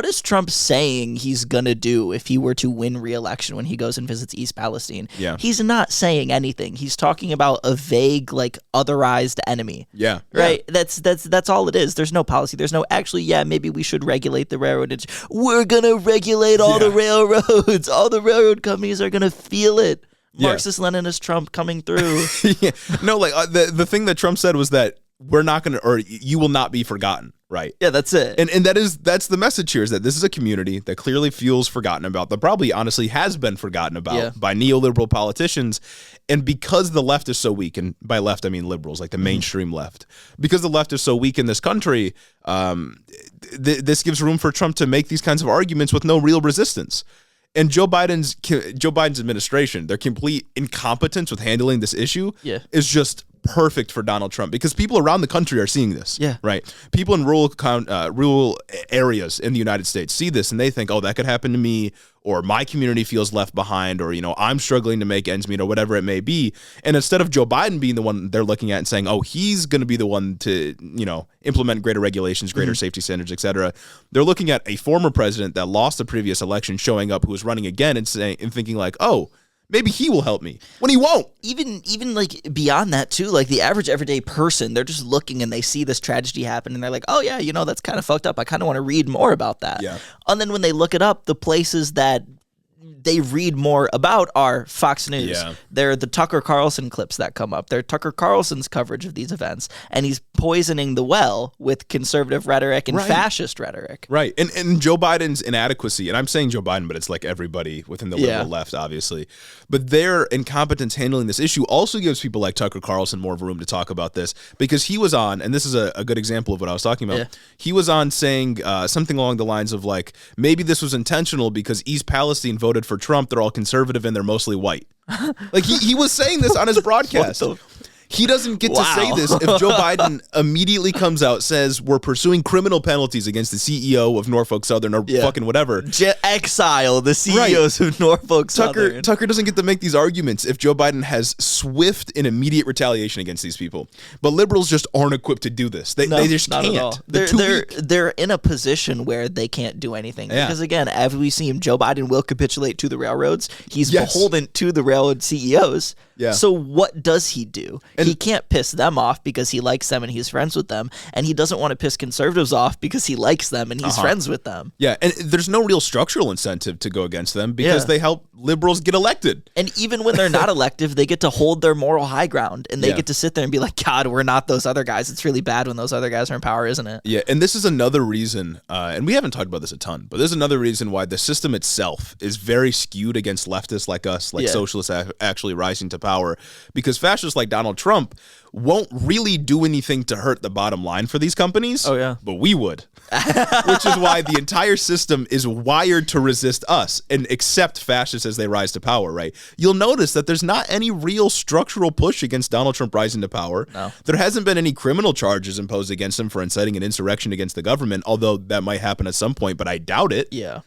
is Trump saying he's going to do if he were to win re-election when he goes and visits East Palestine? Yeah. He's not saying anything. He's talking about a vague, otherized enemy. Yeah. Right? Yeah. That's all it is. There's no policy. There's no, actually, maybe we should regulate the railroad. We're going to regulate all the railroads. All the railroad companies are going to feel it. Marxist-Leninist Trump coming through. No, the thing that Trump said was that we're not going to, or you will not be forgotten, right? Yeah, that's it. And that's the message here, is that this is a community that clearly feels forgotten about, that probably honestly has been forgotten about by neoliberal politicians. And because the left is so weak, and by left I mean liberals, like the mainstream left, because the left is so weak in this country, this gives room for Trump to make these kinds of arguments with no real resistance. And Joe Biden's administration, their complete incompetence with handling this issue is just perfect for Donald Trump, because people around the country are seeing this. Right. People in rural areas in the United States see this and they think, oh, that could happen to me, or my community feels left behind, or, I'm struggling to make ends meet, or whatever it may be. And instead of Joe Biden being the one they're looking at and saying, oh, he's going to be the one to, implement greater regulations, greater safety standards, et cetera, they're looking at a former president that lost the previous election showing up, who was running again, and thinking like, oh, maybe he will help me, when he won't. Even beyond that too, the average everyday person, they're just looking and they see this tragedy happen and they're like, oh yeah, that's kind of fucked up. I kind of want to read more about that. Yeah. And then when they look it up, the places that they read more about are Fox News. Yeah. They're the Tucker Carlson clips that come up. They're Tucker Carlson's coverage of these events. And he's poisoning the well with conservative rhetoric and fascist rhetoric. Right. And Joe Biden's inadequacy, and I'm saying Joe Biden, but it's like everybody within the liberal left, obviously. But their incompetence handling this issue also gives people like Tucker Carlson more of a room to talk about this, because he was on, and this is a good example of what I was talking about, he was on saying something along the lines of maybe this was intentional because East Palestine voted for Trump, they're all conservative and they're mostly white. He was saying this on his broadcast. He doesn't get to say this if Joe Biden immediately comes out, says we're pursuing criminal penalties against the CEO of Norfolk Southern or fucking whatever. Exile the CEOs of Norfolk Southern. Tucker doesn't get to make these arguments if Joe Biden has swift and immediate retaliation against these people. But liberals just aren't equipped to do this. They just can't. They're in a position where they can't do anything. Because again, as we see him, Joe Biden will capitulate to the railroads. He's beholden to the railroad CEOs. Yeah. So what does he do? And he can't piss them off because he likes them and he's friends with them, and he doesn't want to piss conservatives off because he likes them and he's friends with them. Yeah, and there's no real structural incentive to go against them because they help liberals get elected. And even when they're not elective, they get to hold their moral high ground, and they get to sit there and be like, God, we're not those other guys. It's really bad when those other guys are in power, isn't it? Yeah, and this is another reason, and we haven't talked about this a ton, but there's another reason why the system itself is very skewed against leftists like us, like socialists actually rising to power, because fascists like Donald Trump won't really do anything to hurt the bottom line for these companies. Oh, yeah. But we would. Which is why the entire system is wired to resist us and accept fascists as they rise to power, right? You'll notice that there's not any real structural push against Donald Trump rising to power. No. There hasn't been any criminal charges imposed against him for inciting an insurrection against the government, although that might happen at some point, but I doubt it. Yeah.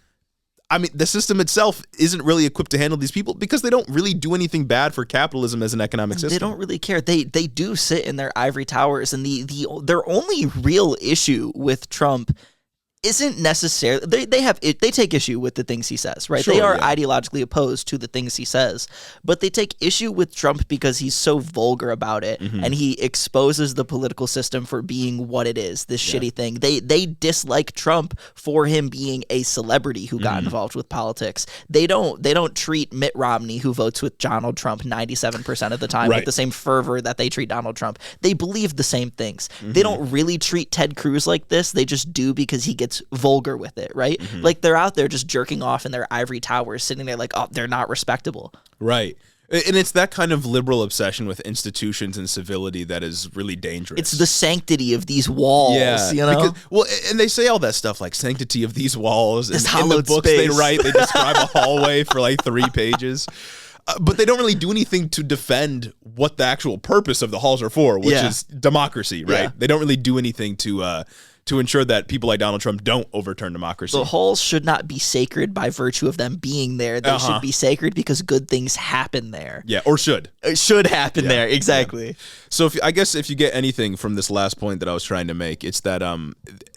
I mean, the system itself isn't really equipped to handle these people because they don't really do anything bad for capitalism as an economic system. They don't really care. They do sit in their ivory towers, and their only real issue with Trump isn't necessarily they take issue with the things he says, right? Sure, they are ideologically opposed to the things he says, but they take issue with Trump because he's so vulgar about it, and he exposes the political system for being what it is, this shitty thing. They dislike Trump for him being a celebrity who got involved with politics. They don't treat Mitt Romney, who votes with Donald Trump 97% of the time, with the same fervor that they treat Donald Trump. They believe the same things. They don't really treat Ted Cruz like this. They just do because he gets vulgar with it, right? Like they're out there just jerking off in their ivory towers, sitting there like, oh, they're not respectable. Right. And it's that kind of liberal obsession with institutions and civility that is really dangerous. It's the sanctity of these walls, you know? And they say all that stuff like sanctity of these walls. This and in the books space. they write, they describe a hallway for like 3 pages. But they don't really do anything to defend what the actual purpose of the halls are for, which is democracy, right? Yeah. They don't really do anything to ensure that people like Donald Trump don't overturn democracy. The halls should not be sacred by virtue of them being there. They should be sacred because good things happen there. Yeah, or should. It should happen there, exactly. Yeah. So I guess if you get anything from this last point that I was trying to make, it's that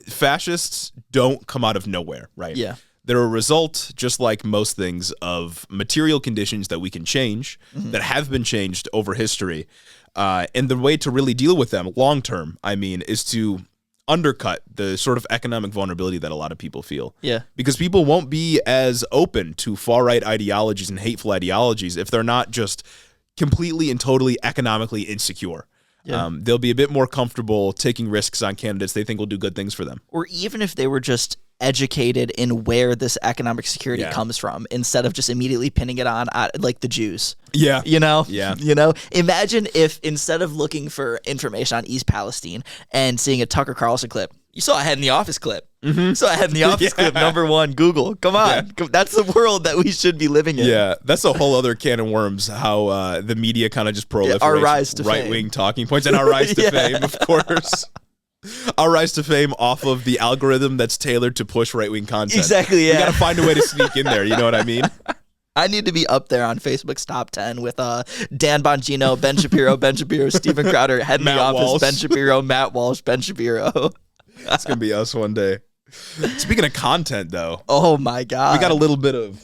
fascists don't come out of nowhere, right? Yeah. They're a result, just like most things, of material conditions that we can change, that have been changed over history. And the way to really deal with them long-term, is to undercut the sort of economic vulnerability that a lot of people feel. Yeah. Because people won't be as open to far-right ideologies and hateful ideologies if they're not just completely and totally economically insecure. Yeah. They'll be a bit more comfortable taking risks on candidates they think will do good things for them. Or even if they were just educated in where this economic security comes from, instead of just immediately pinning it on like the Jews. Yeah. You know? Yeah. You know? Imagine if instead of looking for information on East Palestine and seeing a Tucker Carlson clip, you saw a Head in the Office clip. So I Head in the Office clip, #1, Google. Come on. Yeah. That's the world that we should be living in. Yeah. That's a whole other can of worms, how the media kind of just proliferates our rise to right-wing talking points and our rise to fame, of course. Our rise to fame off of the algorithm that's tailored to push right-wing content. Exactly, yeah. We got to find a way to sneak in there, you know what I mean? I need to be up there on Facebook's top 10 with Dan Bongino, Ben Shapiro, Steven Crowder, Head in the Office, Walsh. Ben Shapiro, Matt Walsh, Ben Shapiro. It's going to be us one day. Speaking of content, though. Oh, my God. We got a little bit of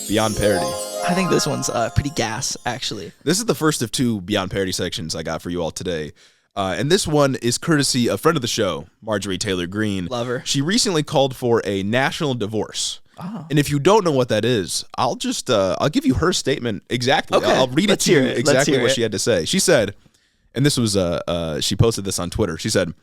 Beyond Parody. I think this one's pretty gas, actually. This is the first of 2 Beyond Parody sections I got for you all today. And this one is courtesy of friend of the show, Marjorie Taylor Greene. Love her. She recently called for a national divorce. Oh. And if you don't know what that is, I'll just I'll give you her statement exactly. Okay. I'll read it to you exactly what she had to say. She said, and this was she posted this on Twitter. She said,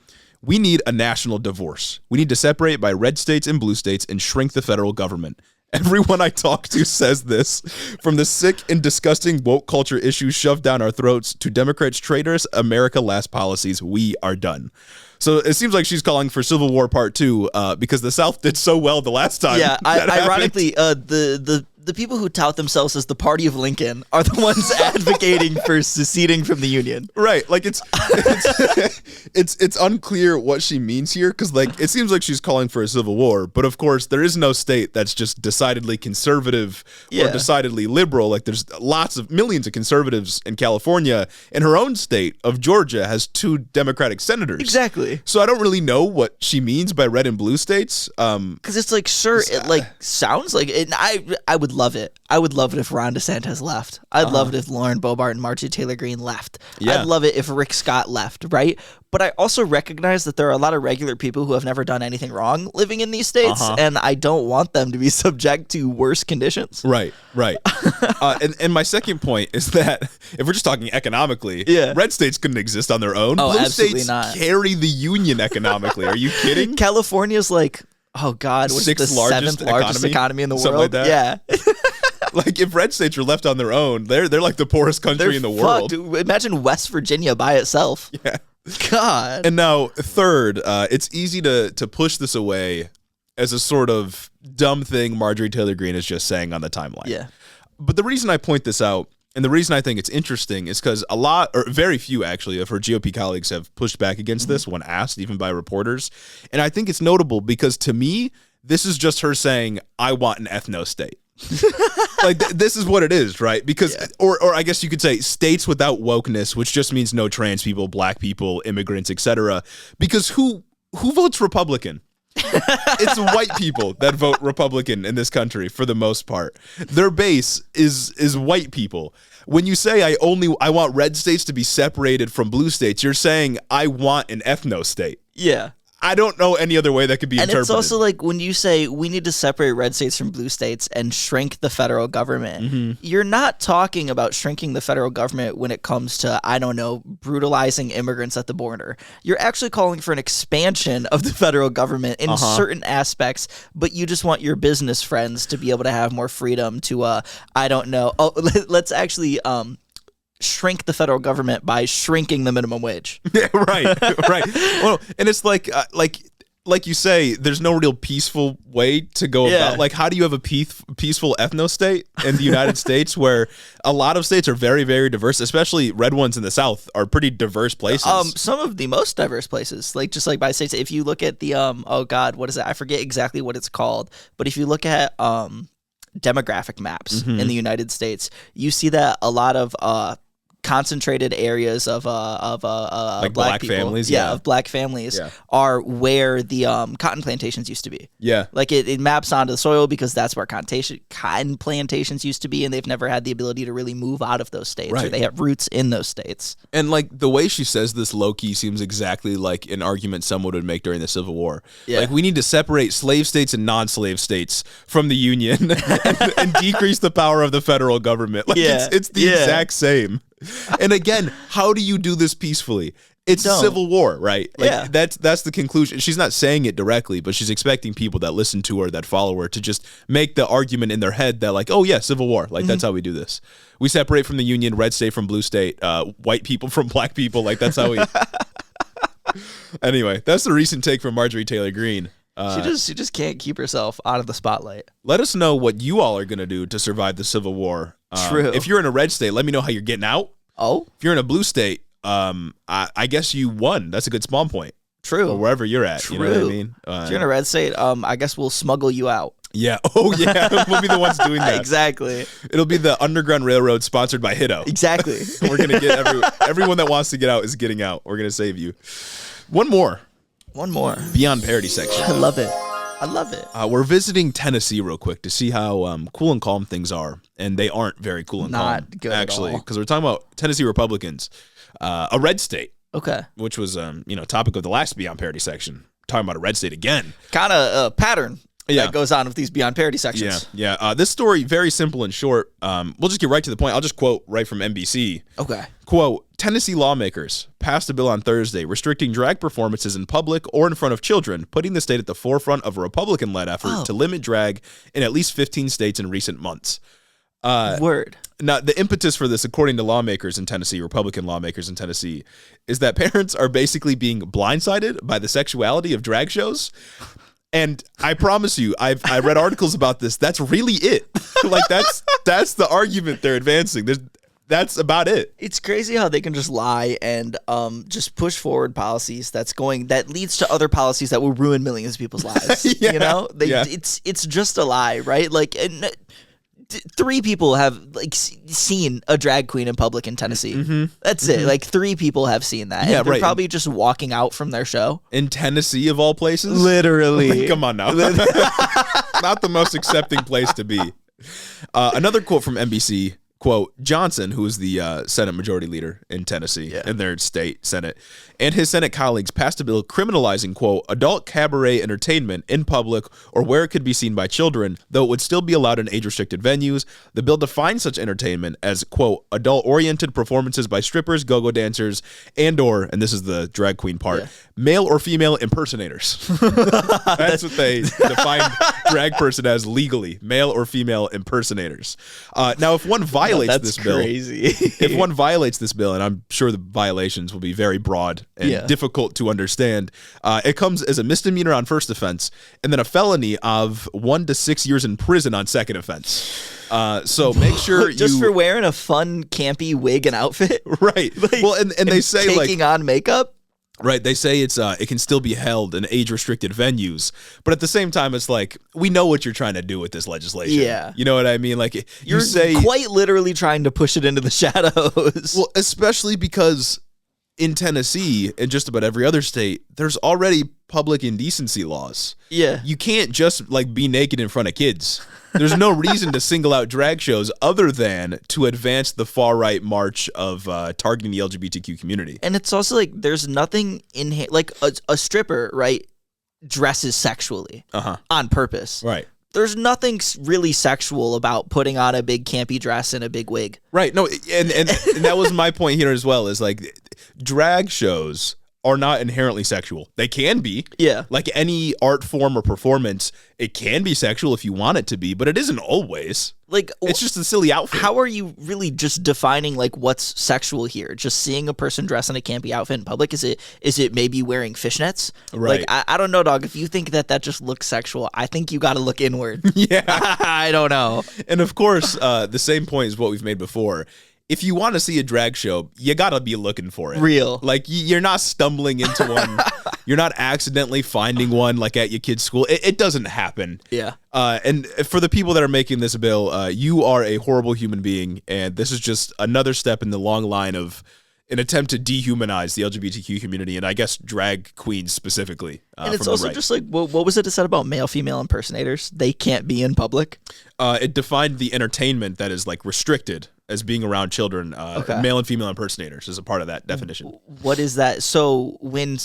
"We need a national divorce. We need to separate by red states and blue states and shrink the federal government. Everyone I talk to says this, from the sick and disgusting woke culture issues shoved down our throats to Democrats' traitorous America Last policies. We are done." So it seems like she's calling for Civil War Part 2 because the South did so well the last time. Yeah, ironically, the people who tout themselves as the Party of Lincoln are the ones advocating for seceding from the Union. Right, like it's unclear what she means here, because like it seems like she's calling for a civil war, but of course there is no state that's just decidedly conservative or decidedly liberal. Like there's millions of conservatives in California, and her own state of Georgia has 2 Democratic senators. Exactly. So I don't really know what she means by red and blue states. Because it's like, sure, it like sounds like it. I would love it. I would love it if Ron DeSantis left. I'd love it if Lauren Boebert and Marjorie Taylor Greene left. Yeah. I'd love it if Rick Scott left, right? But I also recognize that there are a lot of regular people who have never done anything wrong living in these states, and I don't want them to be subject to worse conditions. Right. And my second point is that if we're just talking economically, red states couldn't exist on their own. Oh, Blue absolutely states not. Carry the union economically. Are you kidding? California's like, oh God, what's the seventh largest economy in the world? Like that. Yeah. Like if red states are left on their own, they're like the poorest country in the world. Imagine West Virginia by itself. Yeah. God. And now third, it's easy to push this away as a sort of dumb thing Marjorie Taylor Greene is just saying on the timeline. Yeah. But the reason I point this out, and the reason I think it's interesting, is because very few actually of her GOP colleagues have pushed back against this when asked, even by reporters. And I think it's notable because to me, this is just her saying, I want an ethno state. Like this is what it is, right? Because or I guess you could say states without wokeness, which just means no trans people, black people, immigrants, etc. Because who votes Republican? It's white people that vote Republican in this country for the most part. Their base is white people. When you say I want red states to be separated from blue states, you're saying I want an ethno state. Yeah. I don't know any other way that could be interpreted. And it's also like when you say we need to separate red states from blue states and shrink the federal government, you're not talking about shrinking the federal government when it comes to, I don't know, brutalizing immigrants at the border. You're actually calling for an expansion of the federal government in certain aspects, but you just want your business friends to be able to have more freedom to, I don't know. Oh, let's actually shrink the federal government by shrinking the minimum wage. Yeah, right. Well, and it's like you say, there's no real peaceful way to go about. Like, how do you have a peaceful ethno state in the United States where a lot of states are very, very diverse, especially red ones in the South are pretty diverse places. Some of the most diverse places, like just like by states. If you look at the oh God, what is it? I forget exactly what it's called, but if you look at demographic maps in the United States, you see that a lot of concentrated areas of like black people, families, of black families are where the cotton plantations used to be. Yeah, like it maps onto the soil because that's where cotton plantations used to be, and they've never had the ability to really move out of those states, or they have roots in those states. And like the way she says this low key seems exactly like an argument someone would make during the Civil War. Yeah. Like we need to separate slave states and non-slave states from the Union and decrease the power of the federal government. Like it's the exact same. And again, how do you do this peacefully? It's civil war, right? Like that's the conclusion. She's not saying it directly, but she's expecting people that listen to her, that follow her, to just make the argument in their head that like, oh yeah, civil war. Like that's how we do this. We separate from the Union, red state from blue state, white people from black people. Like that's how we. Anyway, that's the recent take from Marjorie Taylor Greene. She just can't keep herself out of the spotlight. Let us know what you all are gonna do to survive the Civil War. True. If you're in a red state, let me know how you're getting out. Oh. If you're in a blue state, I guess you won. That's a good spawn point. True. Or wherever you're at. True. You know what I mean? If you're in a red state, I guess we'll smuggle you out. Yeah. Oh, yeah. We'll be the ones doing that. Exactly. It'll be the Underground Railroad sponsored by Hiddo. Exactly. We're going to get everyone that wants to get out is getting out. We're going to save you. One more. Beyond Parody section. I love it. We're visiting Tennessee real quick to see how cool and calm things are. And they aren't very cool and calm. Not good actually, at all. because we're talking about Tennessee Republicans, a red state. Okay. Which was topic of the last Beyond Parody section. Talking about a red state again. Kind of a pattern that goes on with these Beyond Parody sections. Yeah. This story, very simple and short. We'll just get right to the point. I'll just quote right from NBC. Okay. Quote, Tennessee lawmakers passed a bill on Thursday restricting drag performances in public or in front of children, putting the state at the forefront of a Republican-led effort to limit drag in at least 15 states in recent months. Word. Now, the impetus for this, according to lawmakers in Tennessee, Republican lawmakers in Tennessee, is that parents are basically being blindsided by the sexuality of drag shows. And I promise you, I read articles about this. That's really it. Like that's the argument they're advancing. That's about it. It's crazy how they can just lie and just push forward policies that leads to other policies that will ruin millions of people's lives. You know, it's just a lie, right? Like. 3 people have seen a drag queen in public in Tennessee. That's it. Like 3 people have seen that. Yeah, and they're probably just walking out from their show. In Tennessee, of all places? Literally. Come on now. Not the most accepting place to be. Another quote from NBC. Quote, Johnson, who is the Senate Majority Leader in Tennessee, in their state Senate, and his Senate colleagues passed a bill criminalizing, quote, adult cabaret entertainment in public or where it could be seen by children, though it would still be allowed in age-restricted venues. The bill defines such entertainment as, quote, adult-oriented performances by strippers, go-go dancers, and this is the drag queen part, male or female impersonators. That's what they define drag person as legally, male or female impersonators. Now, if one violates this bill, if one violates this bill, and I'm sure the violations will be very broad and difficult to understand, it comes as a misdemeanor on first offense, and then a felony of 1 to 6 years in prison on second offense. So make sure just for wearing a fun, campy wig and outfit, right? Like, well, and they say taking on makeup. Right, they say it can still be held in age-restricted venues, but at the same time, it's like, we know what you're trying to do with this legislation. Yeah. You know what I mean? Like, you're quite literally trying to push it into the shadows. Well, especially because in Tennessee and just about every other state, there's already public indecency laws. Yeah. You can't just, like, be naked in front of kids. There's no reason to single out drag shows other than to advance the far-right march of targeting the LGBTQ community. And it's also like there's nothing in like a stripper, right, dresses sexually on purpose. Right. There's nothing really sexual about putting on a big campy dress and a big wig. Right. No, and that was my point here as well, is like drag shows are not inherently sexual. They can be. Yeah. Like any art form or performance, it can be sexual if you want it to be, but it isn't always. Like, it's just a silly outfit. How are you really just defining like what's sexual here? Just seeing a person dress in a campy outfit in public? Is it maybe wearing fishnets? Right. Like, I don't know, dog. If you think that just looks sexual, I think you got to look inward. Yeah. I don't know. And of course, the same point is what we've made before. If you want to see a drag show, you got to be looking for it. Real. Like, you're not stumbling into one. You're not accidentally finding one, like, at your kid's school. It doesn't happen. Yeah. And for the people that are making this bill, you are a horrible human being, and this is just another step in the long line of an attempt to dehumanize the LGBTQ community, and I guess drag queens specifically. And it's also just like, what was it said about male-female impersonators? They can't be in public? It defined the entertainment that is, like, restricted as being around children. Male and female impersonators is a part of that definition. What is that? So when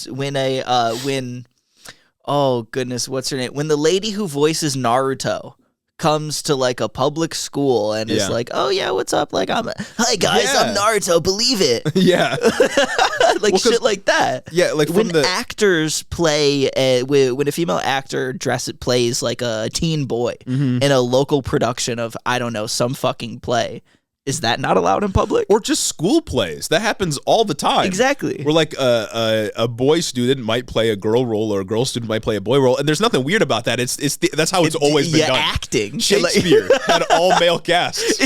oh goodness, what's her name? When the lady who voices Naruto comes to like a public school and is like, oh yeah, what's up? Like, hi guys, I'm Naruto, believe it. Yeah. Like shit like that. Yeah, like when actors play, when a female actor plays like a teen boy in a local production of, I don't know, some fucking play. Is that not allowed in public? Or just school plays. That happens all the time. Exactly. Where like a boy student might play a girl role or a girl student might play a boy role, and there's nothing weird about that. That's how it's always been done. Acting. Shakespeare had all male casts.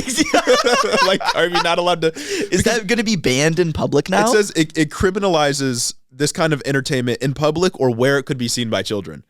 Like, are we not allowed to? Is that going to be banned in public now? It says it criminalizes this kind of entertainment in public or where it could be seen by children.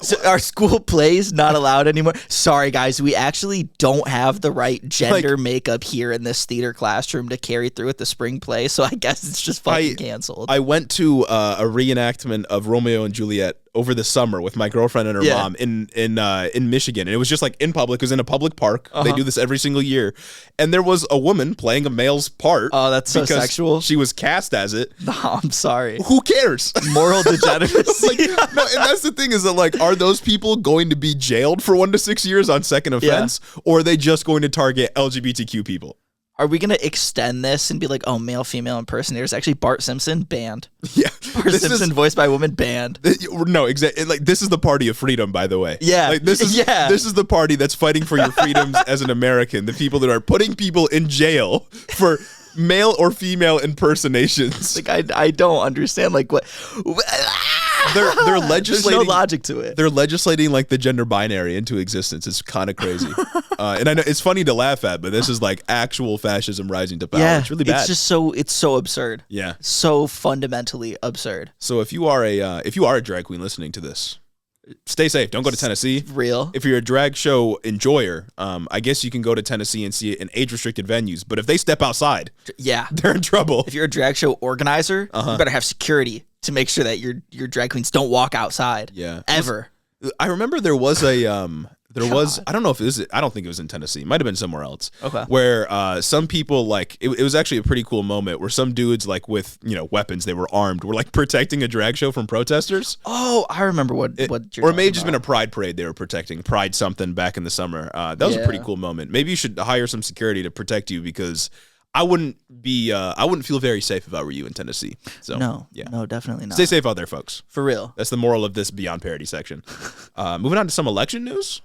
So are school plays not allowed anymore? Sorry, guys, we actually don't have the right gender makeup here in this theater classroom to carry through at the spring play, so I guess it's just fucking canceled. I went to a reenactment of Romeo and Juliet over the summer with my girlfriend and her mom in Michigan, and it was just like in public. It was in a public park. They do this every single year, and there was a woman playing a male's part. Oh, that's so sexual. She was cast as it. No, I'm sorry. Who cares? Moral degeneracy. Like, no, and that's the thing is that like, are those people going to be jailed for 1 to 6 years on second offense, or are they just going to target LGBTQ people? Are we going to extend this and be like, oh, male-female impersonators? Actually, Bart Simpson, banned. Yeah. Bart Simpson, voiced by a woman, banned. No, exactly. Like, this is the party of freedom, by the way. Yeah. Like, this is the party that's fighting for your freedoms as an American. The people that are putting people in jail for male or female impersonations. Like, I don't understand. Like, what? They're legislating. There's no logic to it. They're legislating like the gender binary into existence. It's kind of crazy. And I know it's funny to laugh at, but this is like actual fascism rising to power. Yeah, it's really bad. It's just so absurd. Yeah, so fundamentally absurd. So if you are a drag queen listening to this, stay safe. Don't go to Tennessee. Real. If you're a drag show enjoyer, I guess you can go to Tennessee and see it in age-restricted venues. But if they step outside, they're in trouble. If you're a drag show organizer, you better have security to make sure that your drag queens don't walk outside. Yeah. Ever. I remember there was There was, I don't know if it was, I don't think it was in Tennessee. It might have been somewhere else. Okay. Where some people, like, it was actually a pretty cool moment where some dudes, like, with, weapons, they were armed, were, like, protecting a drag show from protesters. Oh, I remember what you're Or it may have just about. been a pride parade they were protecting. Pride something back in the summer. That was a pretty cool moment. Maybe you should hire some security to protect you, because I wouldn't feel very safe if I were you in Tennessee. So no, definitely not. Stay safe out there, folks. For real. That's the moral of this Beyond Parody section. Moving on to some election news.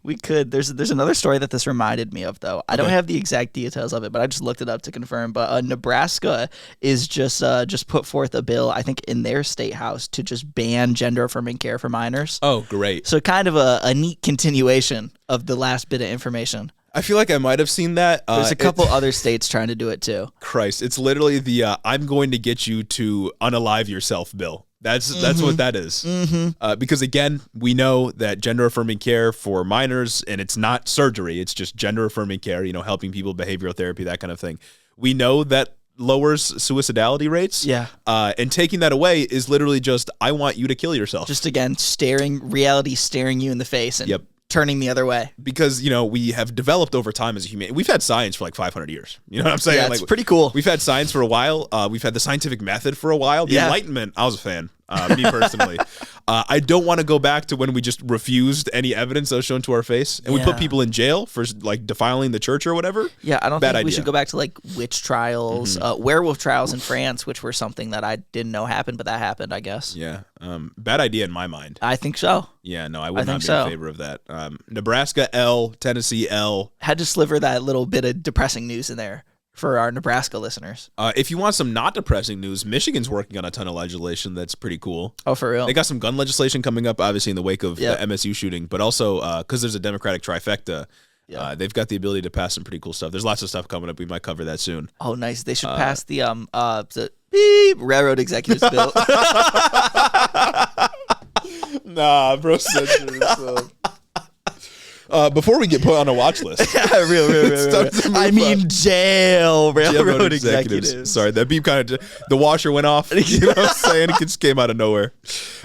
We could. There's another story that this reminded me of, though. I don't have the exact details of it, but I just looked it up to confirm. But Nebraska is just put forth a bill, I think, in their state house to just ban gender-affirming care for minors. Oh, great. So kind of a neat continuation of the last bit of information. I feel like I might have seen that. There's a couple other states trying to do it, too. Christ, it's literally the I'm going to get you to unalive yourself bill. That's what that is. Because, again, we know that gender-affirming care for minors, and it's not surgery, it's just gender-affirming care, helping people, behavioral therapy, that kind of thing. We know that lowers suicidality rates. Yeah. And taking that away is literally just, I want you to kill yourself. Just, again, reality staring you in the face and turning the other way. Because, we have developed over time as a human. We've had science for like 500 years. You know what I'm saying? Yeah, it's pretty cool. We've had science for a while. We've had the scientific method for a while. The Enlightenment, I was a fan, me personally. I don't want to go back to when we just refused any evidence that was shown to our face. And we put people in jail for like defiling the church or whatever. Yeah, I don't think we should go back to like witch trials, werewolf trials in France, which were something that I didn't know happened, but that happened, I guess. Yeah. Bad idea in my mind. I think so. Yeah, no, I would not be in favor of that. Nebraska L, Tennessee L. Had to sliver that little bit of depressing news in there for our Nebraska listeners. If you want some not depressing news, Michigan's working on a ton of legislation that's pretty cool. Oh, for real? They got some gun legislation coming up, obviously, in the wake of the MSU shooting, but also because there's a Democratic trifecta, they've got the ability to pass some pretty cool stuff. There's lots of stuff coming up. We might cover that soon. Oh, nice. They should pass the beep railroad executives bill. Nah, bro. Before we get put on a watch list. real. I mean, jail, railroad executives. Sorry, that beep kind of, the washer went off. You know what I'm saying? It just came out of nowhere.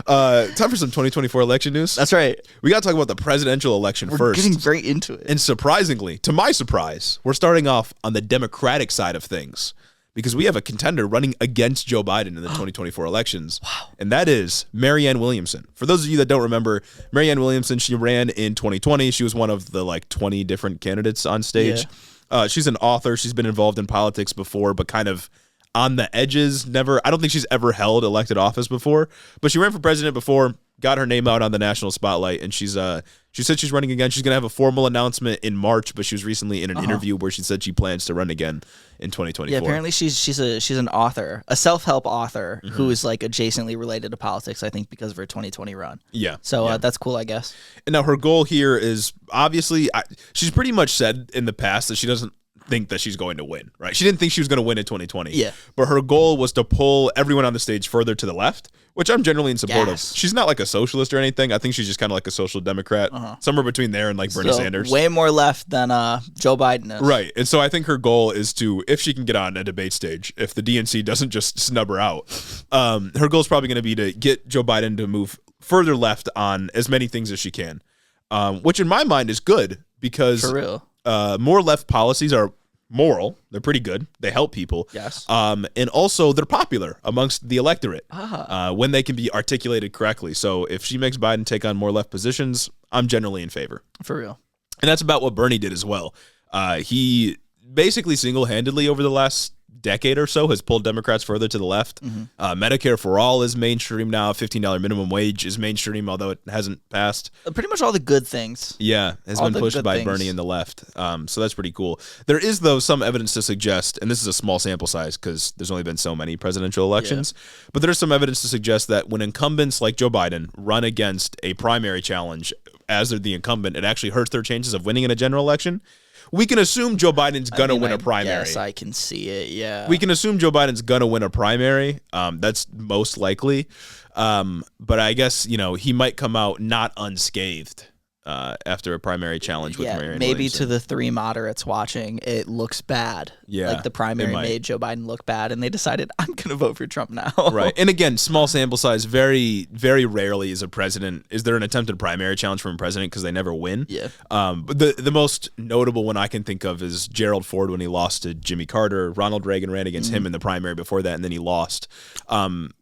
Time for some 2024 election news. That's right. We got to talk about the presidential election first. We're getting very into it. And surprisingly, to my surprise, we're starting off on the Democratic side of things, because we have a contender running against Joe Biden in the 2024 elections. Wow. And that is Marianne Williamson. For those of you that don't remember, Marianne Williamson, she ran in 2020. She was one of the 20 different candidates on stage. Yeah. She's an author. She's been involved in politics before, but kind of on the edges. I don't think she's ever held elected office before, but she ran for president before, got her name out on the national spotlight, and she said she's running again. She's going to have a formal announcement in March, but she was recently in an interview where she said she plans to run again in 2024. Yeah, apparently she's an author, a self-help author who is adjacently related to politics, I think, because of her 2020 run. Yeah. So that's cool, I guess. And now her goal here is obviously she's pretty much said in the past that she doesn't think that she's going to win, right? She didn't think she was going to win in 2020. Yeah. But her goal was to pull everyone on the stage further to the left, which I'm generally in support of. She's not like a socialist or anything. I think she's just kind of like a social democrat, somewhere between there and Bernie Sanders. Way more left than Joe Biden is. Right. And so I think her goal is to, if she can get on a debate stage, if the DNC doesn't just snub her out, her goal is probably going to be to get Joe Biden to move further left on as many things as she can, which in my mind is good, because for real. More left policies are moral. They're pretty good. They help people. Yes. And also they're popular amongst the electorate when they can be articulated correctly. So if she makes Biden take on more left positions, I'm generally in favor. For real. And that's about what Bernie did as well. He basically single-handedly over the last decade or so has pulled Democrats further to the left. Medicare for all is mainstream now. $15 minimum wage is mainstream, although it hasn't passed. Pretty much all the good things. Yeah, has been pushed by Bernie and the left. So that's pretty cool. There is, though, some evidence to suggest, and this is a small sample size because there's only been so many presidential elections, but there's some evidence to suggest that when incumbents like Joe Biden run against a primary challenge as they're the incumbent, it actually hurts their chances of winning in a general election. We can assume Joe Biden's going to win a primary. Yes, I can see it, yeah. We can assume Joe Biden's going to win a primary. That's most likely. But I guess, he might come out not unscathed after a primary challenge with Marianne. Maybe Williamson. To the 3 moderates watching, it looks bad. Yeah, like the primary made Joe Biden look bad, and they decided, I'm going to vote for Trump now. Right. And again, small sample size. Very, very rarely is there an attempted primary challenge from a president because they never win. Yeah. But the most notable one I can think of is Gerald Ford when he lost to Jimmy Carter. Ronald Reagan ran against him in the primary before that, and then he lost.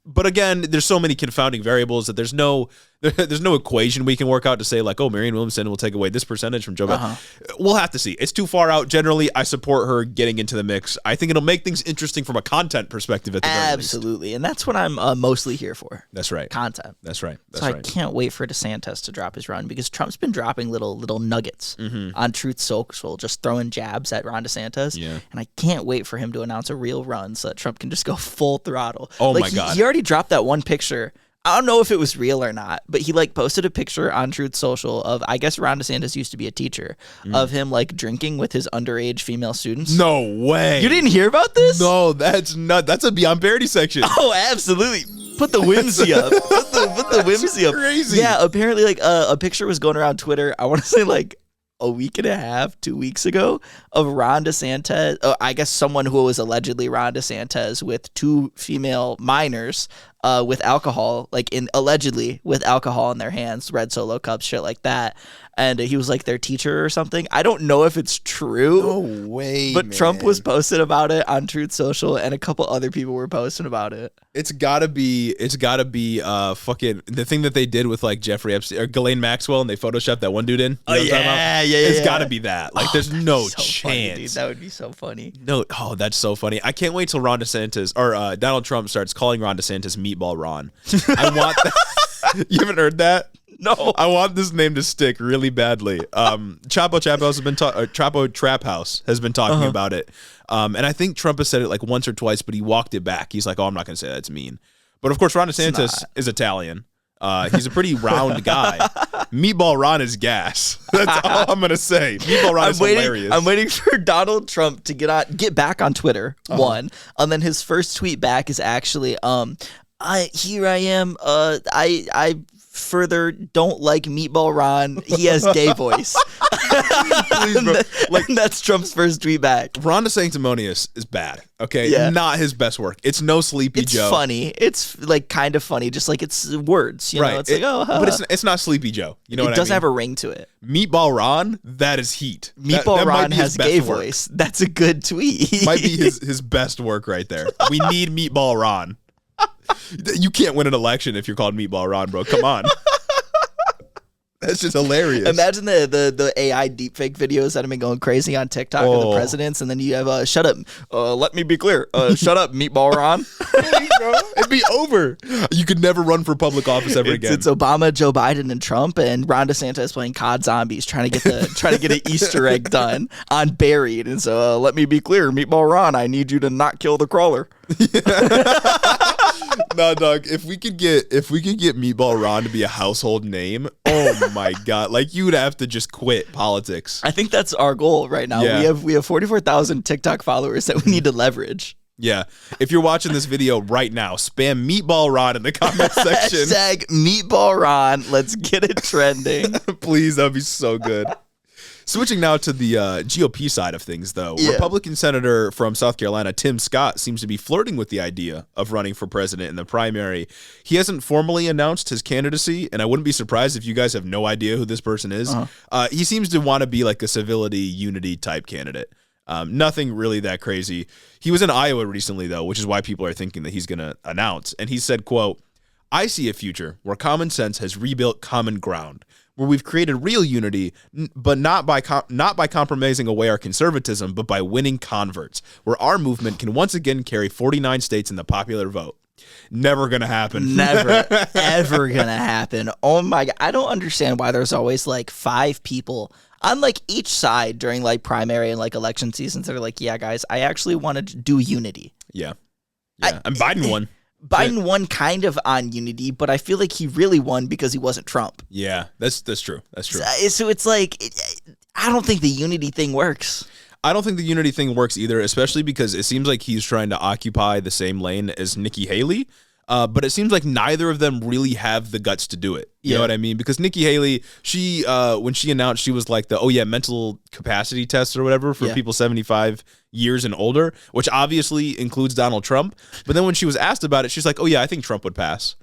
But again, there's so many confounding variables that there's no equation we can work out to say like, oh, Marianne Williamson will take away this percentage from Joe Biden. We'll have to see. It's too far out. Generally, I support her getting into the mix. I think it'll make things interesting from a content perspective at the very least. Absolutely. And that's what I'm mostly here for. That's right. Content. That's right. So I can't wait for DeSantis to drop his run because Trump's been dropping little nuggets on Truth Social, just throwing jabs at Ron DeSantis. Yeah. And I can't wait for him to announce a real run so that Trump can just go full throttle. Oh, my God. He already dropped that one picture. I don't know if it was real or not, but he posted a picture on Truth Social of, I guess Ron DeSantis used to be a teacher, of him drinking with his underage female students. No way. You didn't hear about this? No, that's not. That's a Beyond Parody section. Oh, absolutely. Put the whimsy up. Put the whimsy up. Crazy. Yeah, apparently a picture was going around Twitter. I want to say a week and a half, 2 weeks ago, of Ron DeSantis, I guess someone who was allegedly Ron DeSantis with 2 female minors with alcohol, allegedly with alcohol in their hands, red Solo cups, shit like that. And he was their teacher or something. I don't know if it's true. No way, But man. Trump was posting about it on Truth Social, and a couple other people were posting about it. It's gotta be fucking the thing that they did with Jeffrey Epstein or Ghislaine Maxwell, and they photoshopped that one dude in. Yeah. It's gotta be that. There's no so chance. Funny, dude. That would be so funny. No, that's so funny. I can't wait till Ron DeSantis or Donald Trump starts calling Ron DeSantis Meatball Ron. I want that. You haven't heard that? No. I want this name to stick really badly. Chapo Trap House has been talking about it. And I think Trump has said it once or twice, but he walked it back. He's like, oh, I'm not going to say that. It's mean. But of course, Ron DeSantis is Italian. He's a pretty round guy. Meatball Ron is gas. That's all I'm going to say. Meatball Ron is hilarious. I'm waiting for Donald Trump to get back on Twitter, one. And then his first tweet back is actually, here I am. I further don't like Meatball Ron. He has gay voice. Please, bro. And that's Trump's first tweet back. Ron DeSanctimonious is bad. Okay, Yeah. Not his best work. It's no Sleepy It's Joe. funny. It's kind of funny. Just it's words. You know, it's but it's not Sleepy Joe. You know what I mean? It does have a ring to it. Meatball Ron, that is heat. Meatball that Ron might be has his gay best work. voice. That's a good tweet. Might be his best work right there. We need Meatball Ron. You can't win an election if you're called Meatball Ron, bro. Come on. That's just hilarious. Imagine the AI deepfake videos that have been going crazy on TikTok of the presidents, and then you have shut up. Let me be clear. Shut up, Meatball Ron. Please, bro. It'd be over. You could never run for public office ever again. It's Obama, Joe Biden, and Trump, and Ron DeSantis playing COD Zombies, trying to get an Easter egg done on Buried. And so, let me be clear, Meatball Ron, I need you to not kill the crawler. No, dog. If we could get Meatball Ron to be a household name, oh my god! You would have to just quit politics. I think that's our goal right now. Yeah. We have 44,000 TikTok followers that we need to leverage. Yeah. If you're watching this video right now, spam Meatball Ron in the comment section. Hashtag Meatball Ron. Let's get it trending. Please, that'd be so good. Switching now to the GOP side of things, though. Yeah. Republican Senator from South Carolina, Tim Scott, seems to be flirting with the idea of running for president in the primary. He hasn't formally announced his candidacy, and I wouldn't be surprised if you guys have no idea who this person is. He seems to want to be a civility, unity type candidate. Nothing really that crazy. He was in Iowa recently, though, which is why people are thinking that he's going to announce. And he said, quote, I see a future where common sense has rebuilt common ground, where we've created real unity, but not by compromising away our conservatism, but by winning converts, where our movement can once again carry 49 states in the popular vote. Never gonna happen. Never, ever gonna happen. Oh my God. I don't understand why there's always 5 people on each side during primary and election seasons that are yeah, guys, I actually wanted to do unity. Yeah. And Biden won. Biden won kind of on unity, but I feel like he really won because he wasn't Trump. Yeah, that's true. That's true. So it's I don't think the unity thing works. I don't think the unity thing works either, especially because it seems like he's trying to occupy the same lane as Nikki Haley. But it seems like neither of them really have the guts to do it. You know what I mean? Because Nikki Haley, she when she announced, she was like mental capacity test or whatever for people 75 years and older, which obviously includes Donald Trump. But then when she was asked about it, she's like, oh yeah, I think Trump would pass.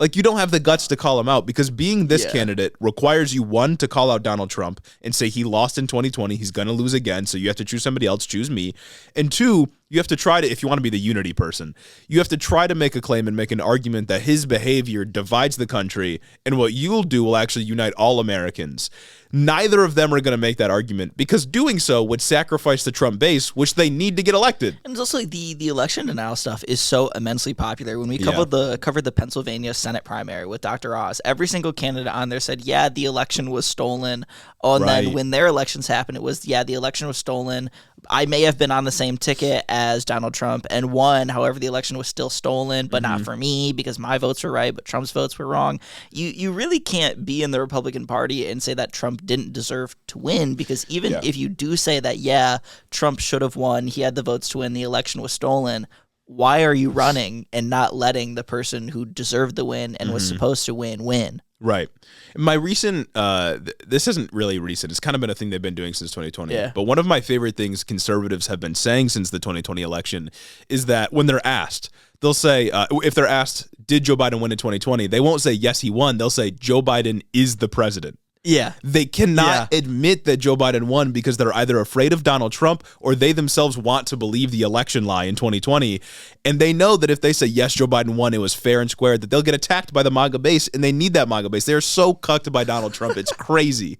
Like, you don't have the guts to call him out because being this candidate requires you, one, to call out Donald Trump and say he lost in 2020. He's going to lose again. So you have to choose somebody else, choose me. And two, you have to try to, if you want to be the unity person, you have to try to make a claim and make an argument that his behavior divides the country, and what you'll do will actually unite all Americans. Neither of them are going to make that argument because doing so would sacrifice the Trump base, which they need to get elected. And it's also like the election denial stuff is so immensely popular. When we covered the Pennsylvania Senate primary with Dr. Oz, every single candidate on there said, yeah, the election was stolen. Oh, and then when their elections happened, it was, the election was stolen. I may have been on the same ticket as Donald Trump and won. However, the election was still stolen, but not for me because my votes were right, but Trump's votes were wrong. You really can't be in the Republican Party and say that Trump didn't deserve to win, because even if you do say that, Trump should have won, he had the votes to win, the election was stolen, why are you running and not letting the person who deserved the win and was supposed to win? Right. My recent, this isn't really recent, it's kind of been a thing they've been doing since 2020. Yeah. But one of my favorite things conservatives have been saying since the 2020 election is that when they're asked, they'll say, if they're asked, did Joe Biden win in 2020? They won't say, yes, he won. They'll say, Joe Biden is the president. Yeah. They cannot admit that Joe Biden won because they're either afraid of Donald Trump or they themselves want to believe the election lie in 2020. And they know that if they say, yes, Joe Biden won, it was fair and square, that they'll get attacked by the MAGA base, and they need that MAGA base. They're so cucked by Donald Trump. It's crazy.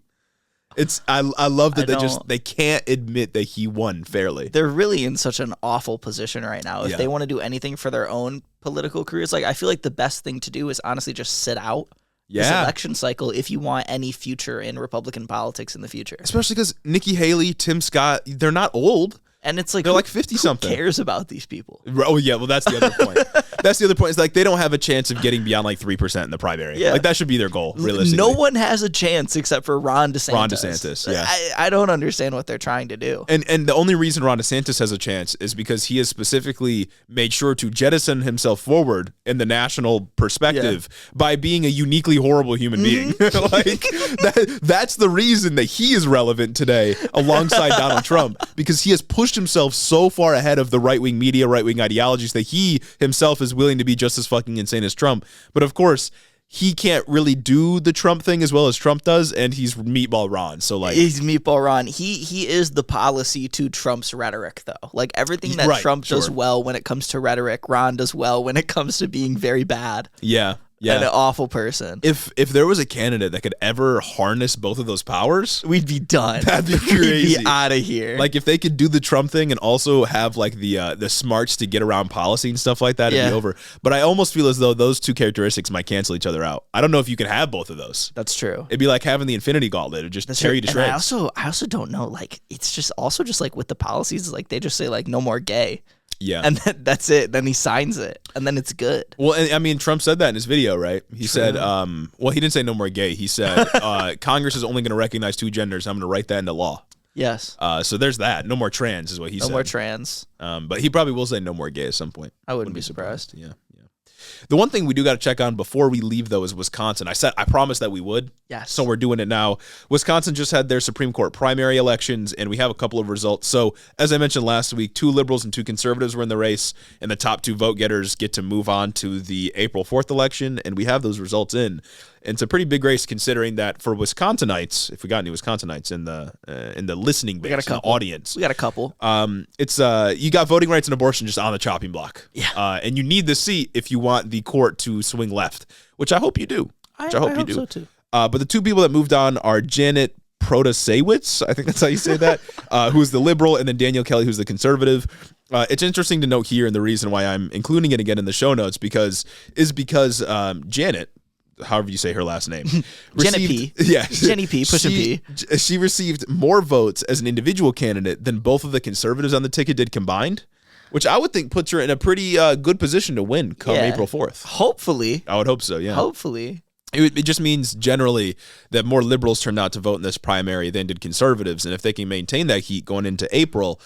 I love that they can't admit that he won fairly. They're really in such an awful position right now. If they want to do anything for their own political careers, like I feel like the best thing to do is honestly just sit out this election cycle if you want any future in Republican politics in the future. Especially because Nikki Haley, Tim Scott, they're not old. And it's like, they're like 50-something. Who cares about these people? Oh, yeah. Well, that's the other point. That's the other point. Is like they don't have a chance of getting beyond like 3% in the primary. Yeah. Like that should be their goal, realistically. No one has a chance except for Ron DeSantis. Ron DeSantis, yeah. I don't understand what they're trying to do. And the only reason Ron DeSantis has a chance is because he has specifically made sure to jettison himself forward in the national perspective by being a uniquely horrible human being. Like that's the reason that he is relevant today alongside Donald Trump, because he has pushed himself so far ahead of the right-wing media, right-wing ideologies that he himself is willing to be just as fucking insane as Trump. But of course, he can't really do the Trump thing as well as Trump does, and he's Meatball Ron. So like he's Meatball Ron. He is the policy to Trump's rhetoric, though. Like everything that Trump does well when it comes to rhetoric, Ron does well when it comes to being very bad. Yeah. And an awful person. If there was a candidate that could ever harness both of those powers, we'd be done. That'd be crazy. We'd be out of here. Like if they could do the Trump thing and also have like the smarts to get around policy and stuff like that, it'd be over. But I almost feel as though those two characteristics might cancel each other out. I don't know if you can have both of those. That's true. It'd be like having the Infinity Gauntlet. It'd just tear you to shreds. I also don't know. Like it's just also just like with the policies, like they just say like no more gay. Yeah. And that's it. Then he signs it. And then it's good. Well, and, I mean, Trump said that in his video, right? He said, well, he didn't say no more gay. He said, Congress is only going to recognize two genders. I'm going to write that into law. Yes. So there's that. No more trans is what he said. No more trans. But he probably will say no more gay at some point. I wouldn't be surprised. Yeah. The one thing we do got to check on before we leave, though, is Wisconsin. I promised that we would. Yes. So we're doing it now. Wisconsin just had their Supreme Court primary elections, and we have a couple of results. So, as I mentioned last week, 2 liberals and 2 conservatives were in the race, and the top 2 vote getters get to move on to the April 4th election, and we have those results in. And it's a pretty big race considering that for Wisconsinites, if we got any Wisconsinites in the listening base, in the audience. We got a couple. It's you got voting rights and abortion just on the chopping block. Yeah. And you need the seat if you want the court to swing left, which I hope you do. I hope you do. So too. But the 2 people that moved on are Janet Protasewicz, I think that's how you say that, who's the liberal, and then Daniel Kelly, who's the conservative. It's interesting to note here, and the reason why I'm including it again in the show notes because Janet, however you say her last name, Jenny P. Yeah, Jenny P. Pushing P. She received more votes as an individual candidate than both of the conservatives on the ticket did combined, which I would think puts her in a pretty good position to win come April 4th. Hopefully. I would hope so, yeah. Hopefully. It just means generally that more liberals turned out to vote in this primary than did conservatives. And if they can maintain that heat going into April,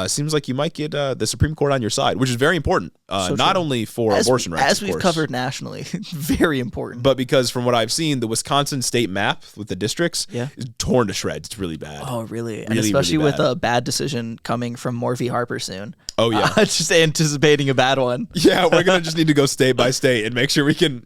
seems like you might get the Supreme Court on your side, which is very important, not only for abortion rights, as we've covered nationally, very important. But because from what I've seen, the Wisconsin state map with the districts is torn to shreds. It's really bad. Oh, really? And especially with a bad decision coming from Moore v. Harper soon. Oh, yeah. Just anticipating a bad one. Yeah, we're going to just need to go state by state and make sure we can,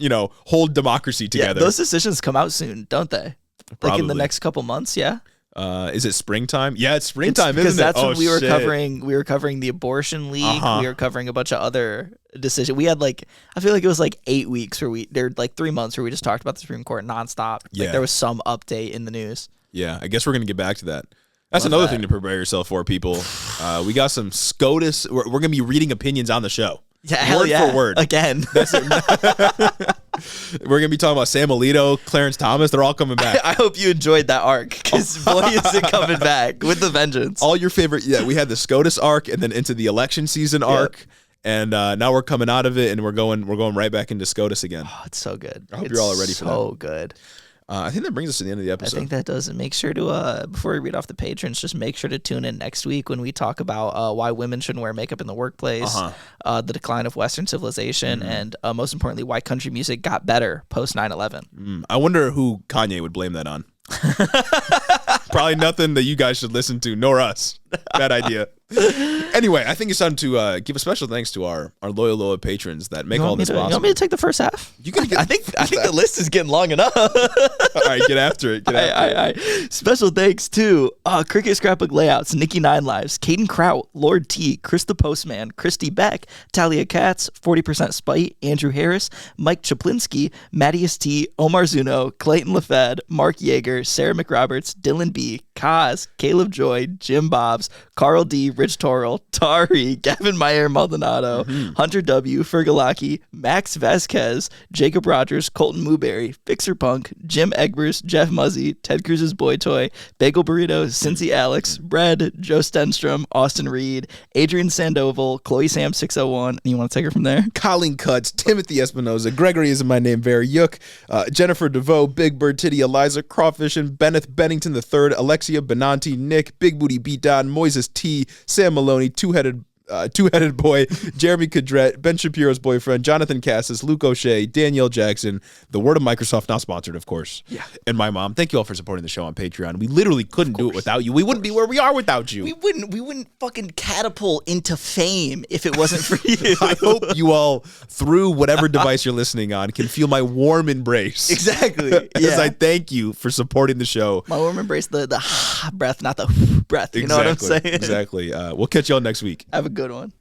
hold democracy together. Yeah, those decisions come out soon, don't they? Probably. Like in the next couple months, yeah? Is it springtime? Yeah, it's springtime, because isn't it? Because that's when we were covering. We were covering the abortion league. We were covering a bunch of other decisions. We had I feel like it was 8 weeks where there 3 months where we just talked about the Supreme Court nonstop. Yeah. There was some update in the news. Yeah, I guess we're going to get back to that. That's another thing to prepare yourself for, people. We got some SCOTUS. We're going to be reading opinions on the show. Yeah, word for word. Again. That's it. We're going to be talking about Sam Alito, Clarence Thomas. They're all coming back. I hope you enjoyed that arc, because boy, is it coming back with the vengeance. All your favorite. Yeah, we had the SCOTUS arc and then into the election season arc. And now we're coming out of it and we're going right back into SCOTUS again. Oh, it's so good. I hope you're all ready for that. So good. I think that brings us to the end of the episode. I think that does. And make sure to, before we read off the patrons, just make sure to tune in next week when we talk about why women shouldn't wear makeup in the workplace, the decline of Western civilization, and most importantly, why country music got better post 9/11. I wonder who Kanye would blame that on. Probably nothing that you guys should listen to, nor us. Bad idea. Anyway, I think it's time to give a special thanks to our loyal patrons that make all this possible. You want me to take the first half? You can. I think the list is getting long enough. All right, get after it. All right. Special thanks to Cricket Scrapbook Layouts, Nikki Nine Lives, Caden Kraut, Lord T, Chris the Postman, Christy Beck, Talia Katz, 40% Spite, Andrew Harris, Mike Chaplinsky, Mattias T, Omar Zuno, Clayton LaFed, Mark Yeager, Sarah McRoberts, Dylan B, Kaz, Caleb Joy, Jim Bobbs, Carl D, Rich Torrell, Tari, Gavin Meyer Maldonado, Hunter W, Fergalaki, Max Vasquez, Jacob Rogers, Colton Mooberry, Fixer Punk, Jim Egbers, Jeff Muzzy, Ted Cruz's Boy Toy, Bagel Burrito, Cincy Alex, Bread, Joe Stenstrom, Austin Reed, Adrian Sandoval, Chloe Sam 601. You want to take her from there? Colleen Cuts, Timothy Espinoza, Gregory isn't my name, Very Yook, Jennifer DeVoe, Big Bird Titty, Eliza Crawfish, and Benneth Bennington III, Alexia Benanti, Nick, Big Booty Beatdown, Moises T, Sam Maloney, Two-Headed Boy, Jeremy Cadret, Ben Shapiro's boyfriend, Jonathan Cassis, Luke O'Shea, Danielle Jackson, The Word of Microsoft, not sponsored, of course. Yeah. And my mom. Thank you all for supporting the show on Patreon. We literally couldn't do it without you. We wouldn't be where we are without you. We wouldn't fucking catapult into fame if it wasn't for you. I hope you all, through whatever device you're listening on, can feel my warm embrace. Exactly. As I thank you for supporting the show. My warm embrace, the breath, not the breath. You know what I'm saying? Exactly. We'll catch y'all next week. Have a good one.